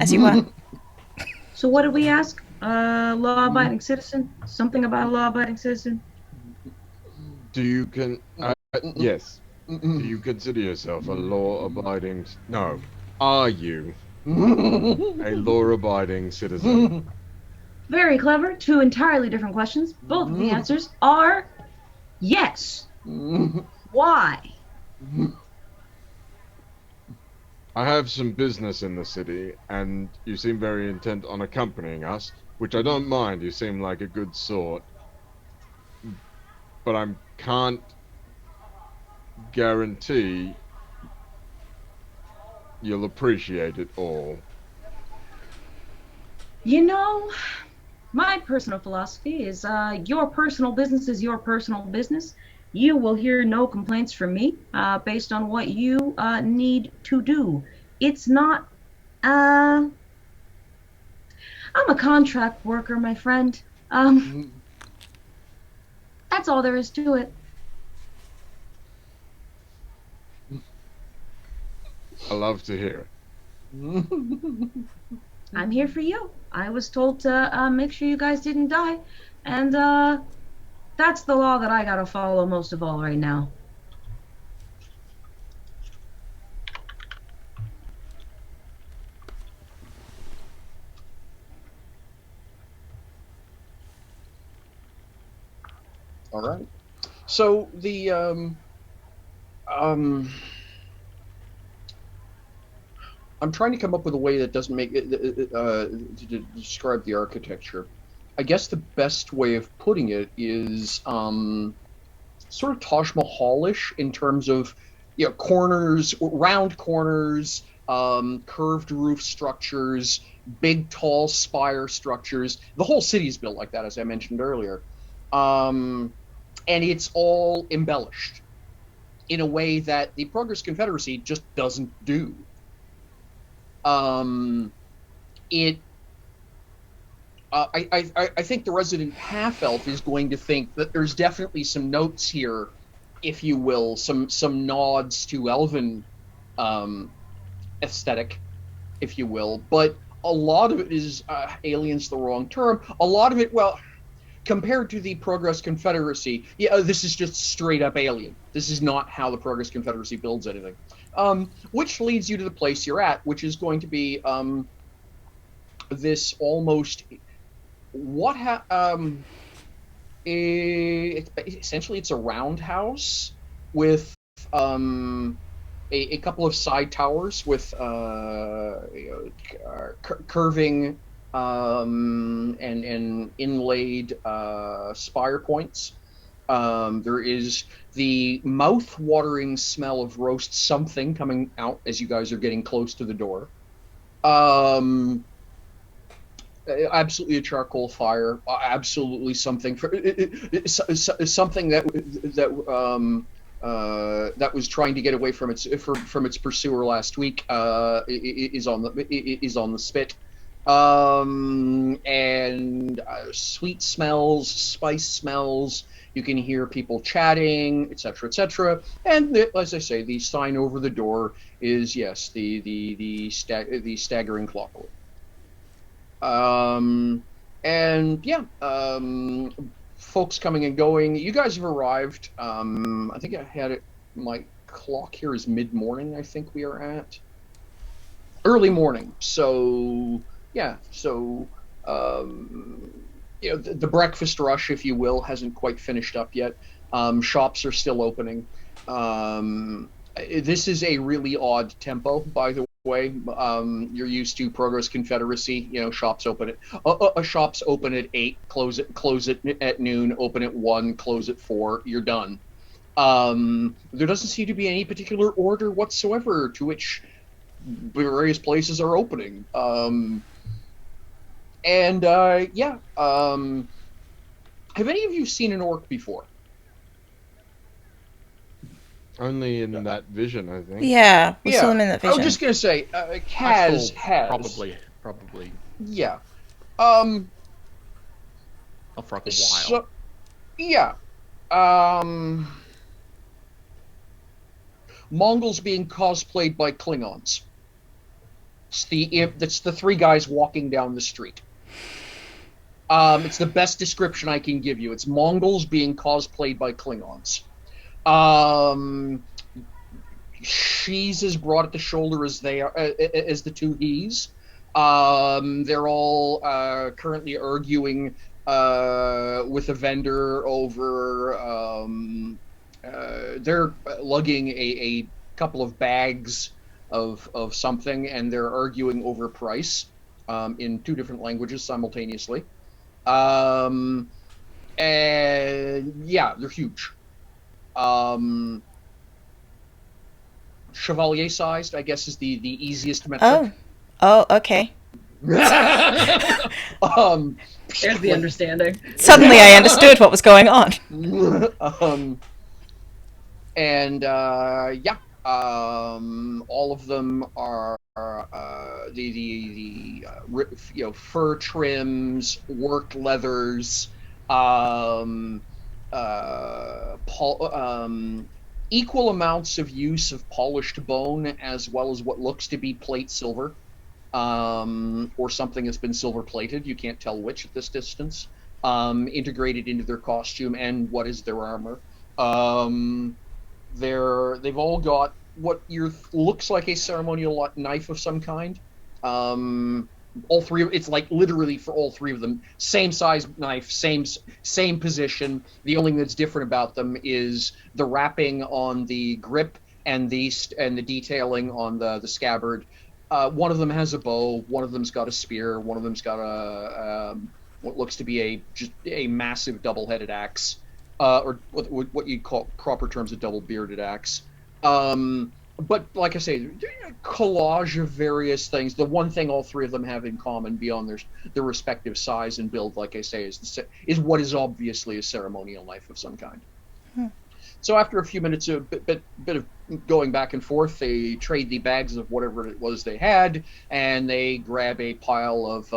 as you were. So what did we ask? Law-abiding citizen? Something about a law-abiding citizen? Do you yes. Do you consider yourself a law-abiding... No. Are you a law-abiding citizen? Very clever. 2 entirely different questions. Both of the answers are yes. Why? I have some business in the city, and you seem very intent on accompanying us, which I don't mind. You seem like a good sort. But I can't guarantee you'll appreciate it all. You know, my personal philosophy is your personal business is your personal business. You will hear no complaints from me based on what you need to do. It's not... I'm a contract worker, my friend. That's all there is to it. I love to hear it. I'm here for you. I was told to make sure you guys didn't die, and that's the law that I gotta follow most of all right now. All right. So the I'm trying to come up with a way that doesn't make it to describe the architecture. I guess the best way of putting it is sort of Taj Mahal-ish in terms of, you know, corners, round corners, curved roof structures, big tall spire structures. The whole city is built like that, as I mentioned earlier. And it's all embellished in a way that the Progress Confederacy just doesn't do. I think the resident half-elf is going to think that there's definitely some notes here, if you will, some nods to elven aesthetic, if you will, but a lot of it is alien's the wrong term. A lot of it, well, compared to the Progress Confederacy, this is just straight up alien. This is not how the Progress Confederacy builds anything. Which leads you to the place you're at, which is going to be this almost essentially it's a roundhouse with a couple of side towers with curving and inlaid spire points. There is the mouth-watering smell of roast something coming out as you guys are getting close to the door. Absolutely a charcoal fire. Absolutely something something that was trying to get away from its pursuer last week is on the spit. And sweet smells, spice smells. You can hear people chatting, etc., etc. And as I say, the sign over the door is the staggering clockwork. Folks coming and going. You guys have arrived. I think I had it. My clock here is mid-morning. I think we are at early morning. So yeah. So the breakfast rush, if you will, hasn't quite finished up yet. Shops are still opening. This is a really odd tempo, by the way. You're used to Progress Confederacy. Shops open at 8, close it at noon, open at 1, close at 4. You're done. There doesn't seem to be any particular order whatsoever to which various places are opening. Have any of you seen an orc before? Only in that vision, I think. Yeah, we saw them in that vision. I was just gonna say, Kaz has Probably. Yeah. Not for like a while. So, yeah. Mongols being cosplayed by Klingons. It's the 3 guys walking down the street. It's the best description I can give you. It's Mongols being cosplayed by Klingons. She's as broad at the shoulder as they are, as the 2 he's. They're all currently arguing with a vendor over. They're lugging a couple of bags of something, and they're arguing over price in 2 different languages simultaneously. And yeah, they're huge. Chevalier sized, I guess, is the easiest metric. Oh, okay. There's the understanding. Suddenly I understood what was going on. All of them are fur trims, worked leathers, equal amounts of use of polished bone, as well as what looks to be plate silver, or something that's been silver plated. You can't tell which at this distance. Integrated into their costume and what is their armor. They've all got what looks like a ceremonial knife of some kind. All 3 of it's like literally for all 3 of them, same size knife, same position. The only thing that's different about them is the wrapping on the grip and the detailing on the scabbard. One of them has a bow, one of them's got a spear, one of them's got a what looks to be a massive double-headed axe, or what you'd call proper terms a double-bearded axe. But like I say, a collage of various things. The one thing all 3 of them have in common, beyond their respective size and build, like I say, is what is obviously a ceremonial knife of some kind. So after a few minutes of bit of going back and forth, they trade the bags of whatever it was they had, and they grab a pile of,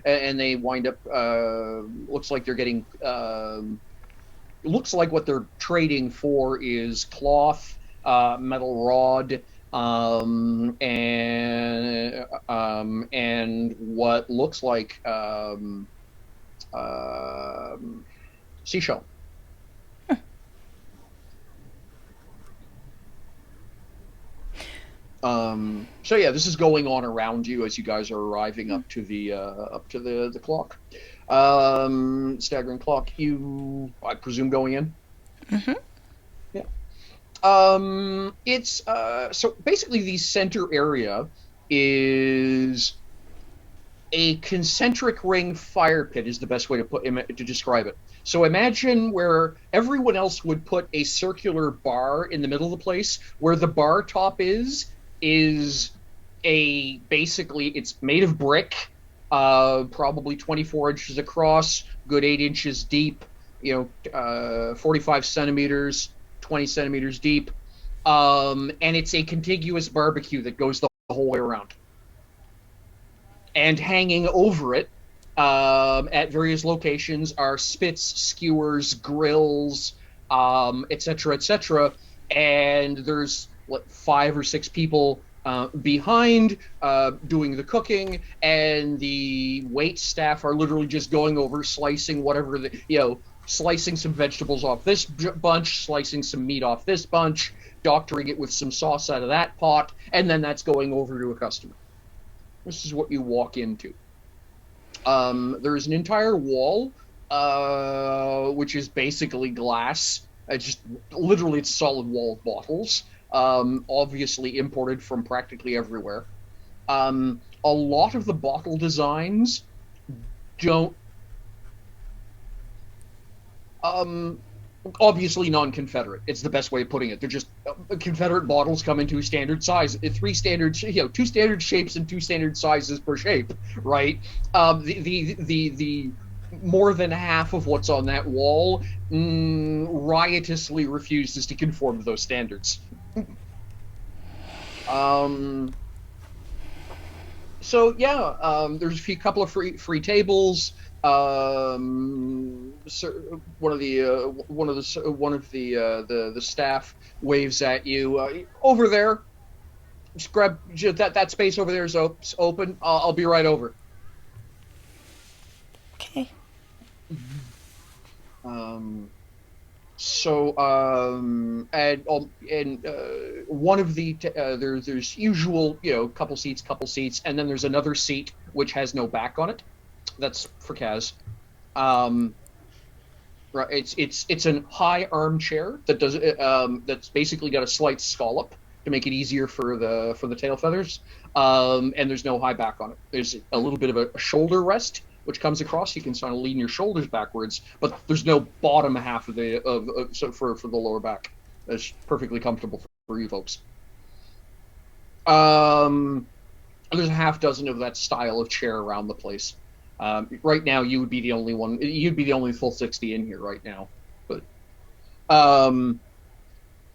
and they wind up. Looks like they're getting. Looks like what they're trading for is cloth, metal rod, and what looks like seashell. So yeah, this is going on around you as you guys are arriving up to the clock. Staggering clock. I presume, going in. Mm-hmm. Yeah. It's so basically the center area is a concentric ring fire pit is the best way to describe it. So imagine where everyone else would put a circular bar in the middle of the place, where the bar top is basically it's made of brick, probably 24 inches across, good 8 inches deep, 45 centimeters, 20 centimeters deep, and it's a contiguous barbecue that goes the whole way around. And hanging over it, at various locations, are spits, skewers, grills, etc., etc. And there's 5 or 6 people behind doing the cooking, and the wait staff are literally just going over, slicing slicing some vegetables off this bunch, slicing some meat off this bunch, doctoring it with some sauce out of that pot, and then that's going over to a customer. This is what you walk into. There's an entire wall, which is basically glass. It's solid wall of bottles, obviously imported from practically everywhere. A lot of the bottle designs don't... obviously non-Confederate. It's the best way of putting it. They're just Confederate bottles come in 2 standard sizes, 2 standard shapes and 2 standard sizes per shape, right? The more than half of what's on that wall riotously refuses to conform to those standards. So yeah, there's a couple of free tables. One of the staff waves at you. Over there, just grab that space over there is open. I'll be right over. Okay. One of the there's usual couple seats, and then there's another seat which has no back on it. That's for Kaz. Right, it's an high armchair that does that's basically got a slight scallop to make it easier for the tail feathers. And there's no high back on it. There's a little bit of a shoulder rest which comes across. You can sort of lean your shoulders backwards, but there's no bottom half of the for the lower back. That's perfectly comfortable for you folks. There's a half dozen of that style of chair around the place. Right now, you would be the only one. You'd be the only full 60 in here right now. But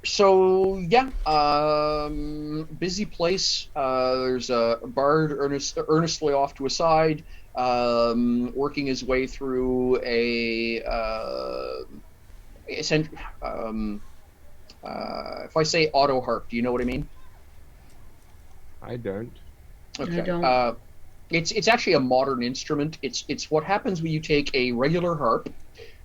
so yeah, busy place. There's a bard earnestly off to a side, working his way through if I say auto harp, do you know what I mean? I don't. Okay. I don't. It's actually a modern instrument. It's what happens when you take a regular harp,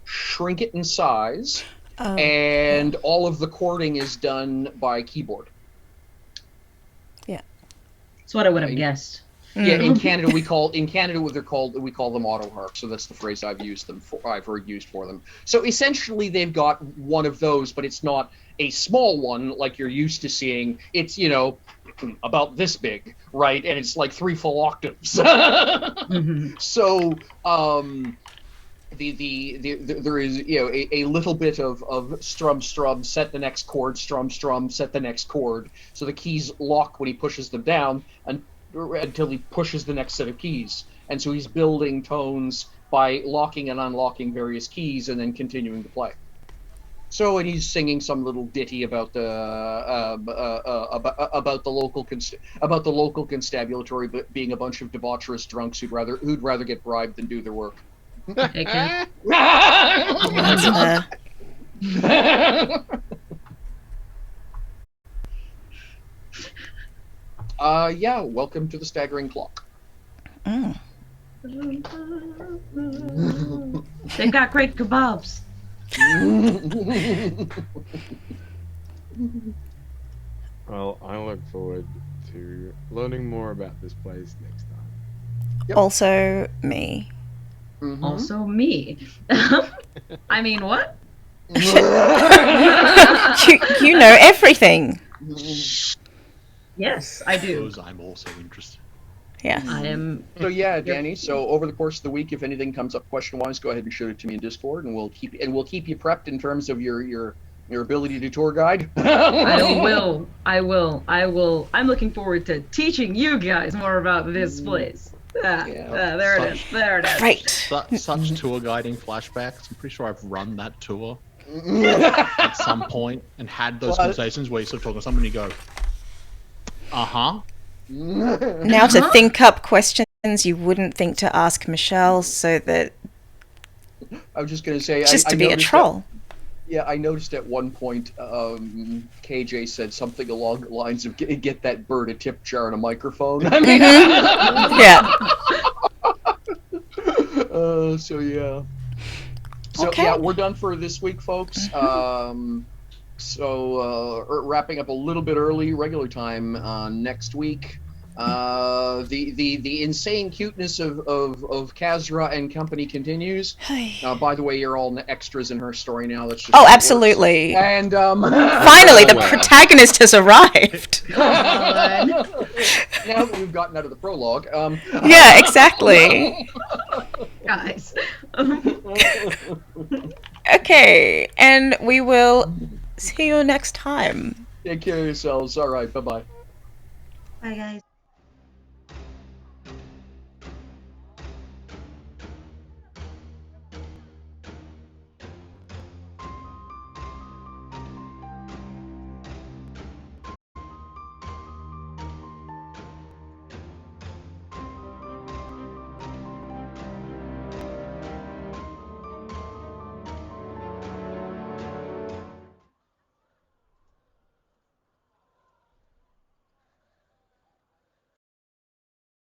shrink it in size, and all of the chording is done by keyboard. Yeah. That's what I would have guessed. Yeah, in Canada we call them auto harp. So that's the phrase I've heard used for them. So essentially they've got one of those, but it's not a small one like you're used to seeing. It's about this big, right? And it's like 3 full octaves. Mm-hmm. So there is a little bit of strum, set the next chord, strum, set the next chord. So the keys lock when he pushes them down until he pushes the next set of keys. And so he's building tones by locking and unlocking various keys and then continuing to play. So, and he's singing some little ditty about the local constabulary being a bunch of debaucherous drunks who'd rather get bribed than do their work. Okay. That's Yeah, welcome to the staggering clock. Mm. They've got great kebabs. Well, I look forward to learning more about this place next time. Yep. Also, me. Mhm. Also me. I mean, what? You know everything. Yes, I do. Because I'm also interested. Yes. I am. So yeah, Danny. So over the course of the week, if anything comes up question-wise, go ahead and shoot it to me in Discord, and we'll keep you prepped in terms of your ability to tour guide. I will. I'm looking forward to teaching you guys more about this place. There it is. There it is. Great. Such tour guiding flashbacks. I'm pretty sure I've run that tour at some point and had those conversations where you sort of talk to someone and you go, uh-huh. Now to think up questions you wouldn't think to ask Michelle, so that I was just going to say, just I to be a noticed troll. I noticed at one point KJ said something along the lines of get that bird a tip jar and a microphone. I mean, Yeah. So yeah. So Okay. yeah, we're done for this week, folks. Wrapping up a little bit early, regular time next week. The insane cuteness of Kazra and company continues. By the way, you're all extras in her story now. That's just Oh, how it absolutely. works. And Finally, the protagonist has arrived. now that we've gotten out of the prologue, Yeah, exactly. Guys. Okay, and we will see you next time. take care of yourselves. All right, bye-bye. Bye, guys.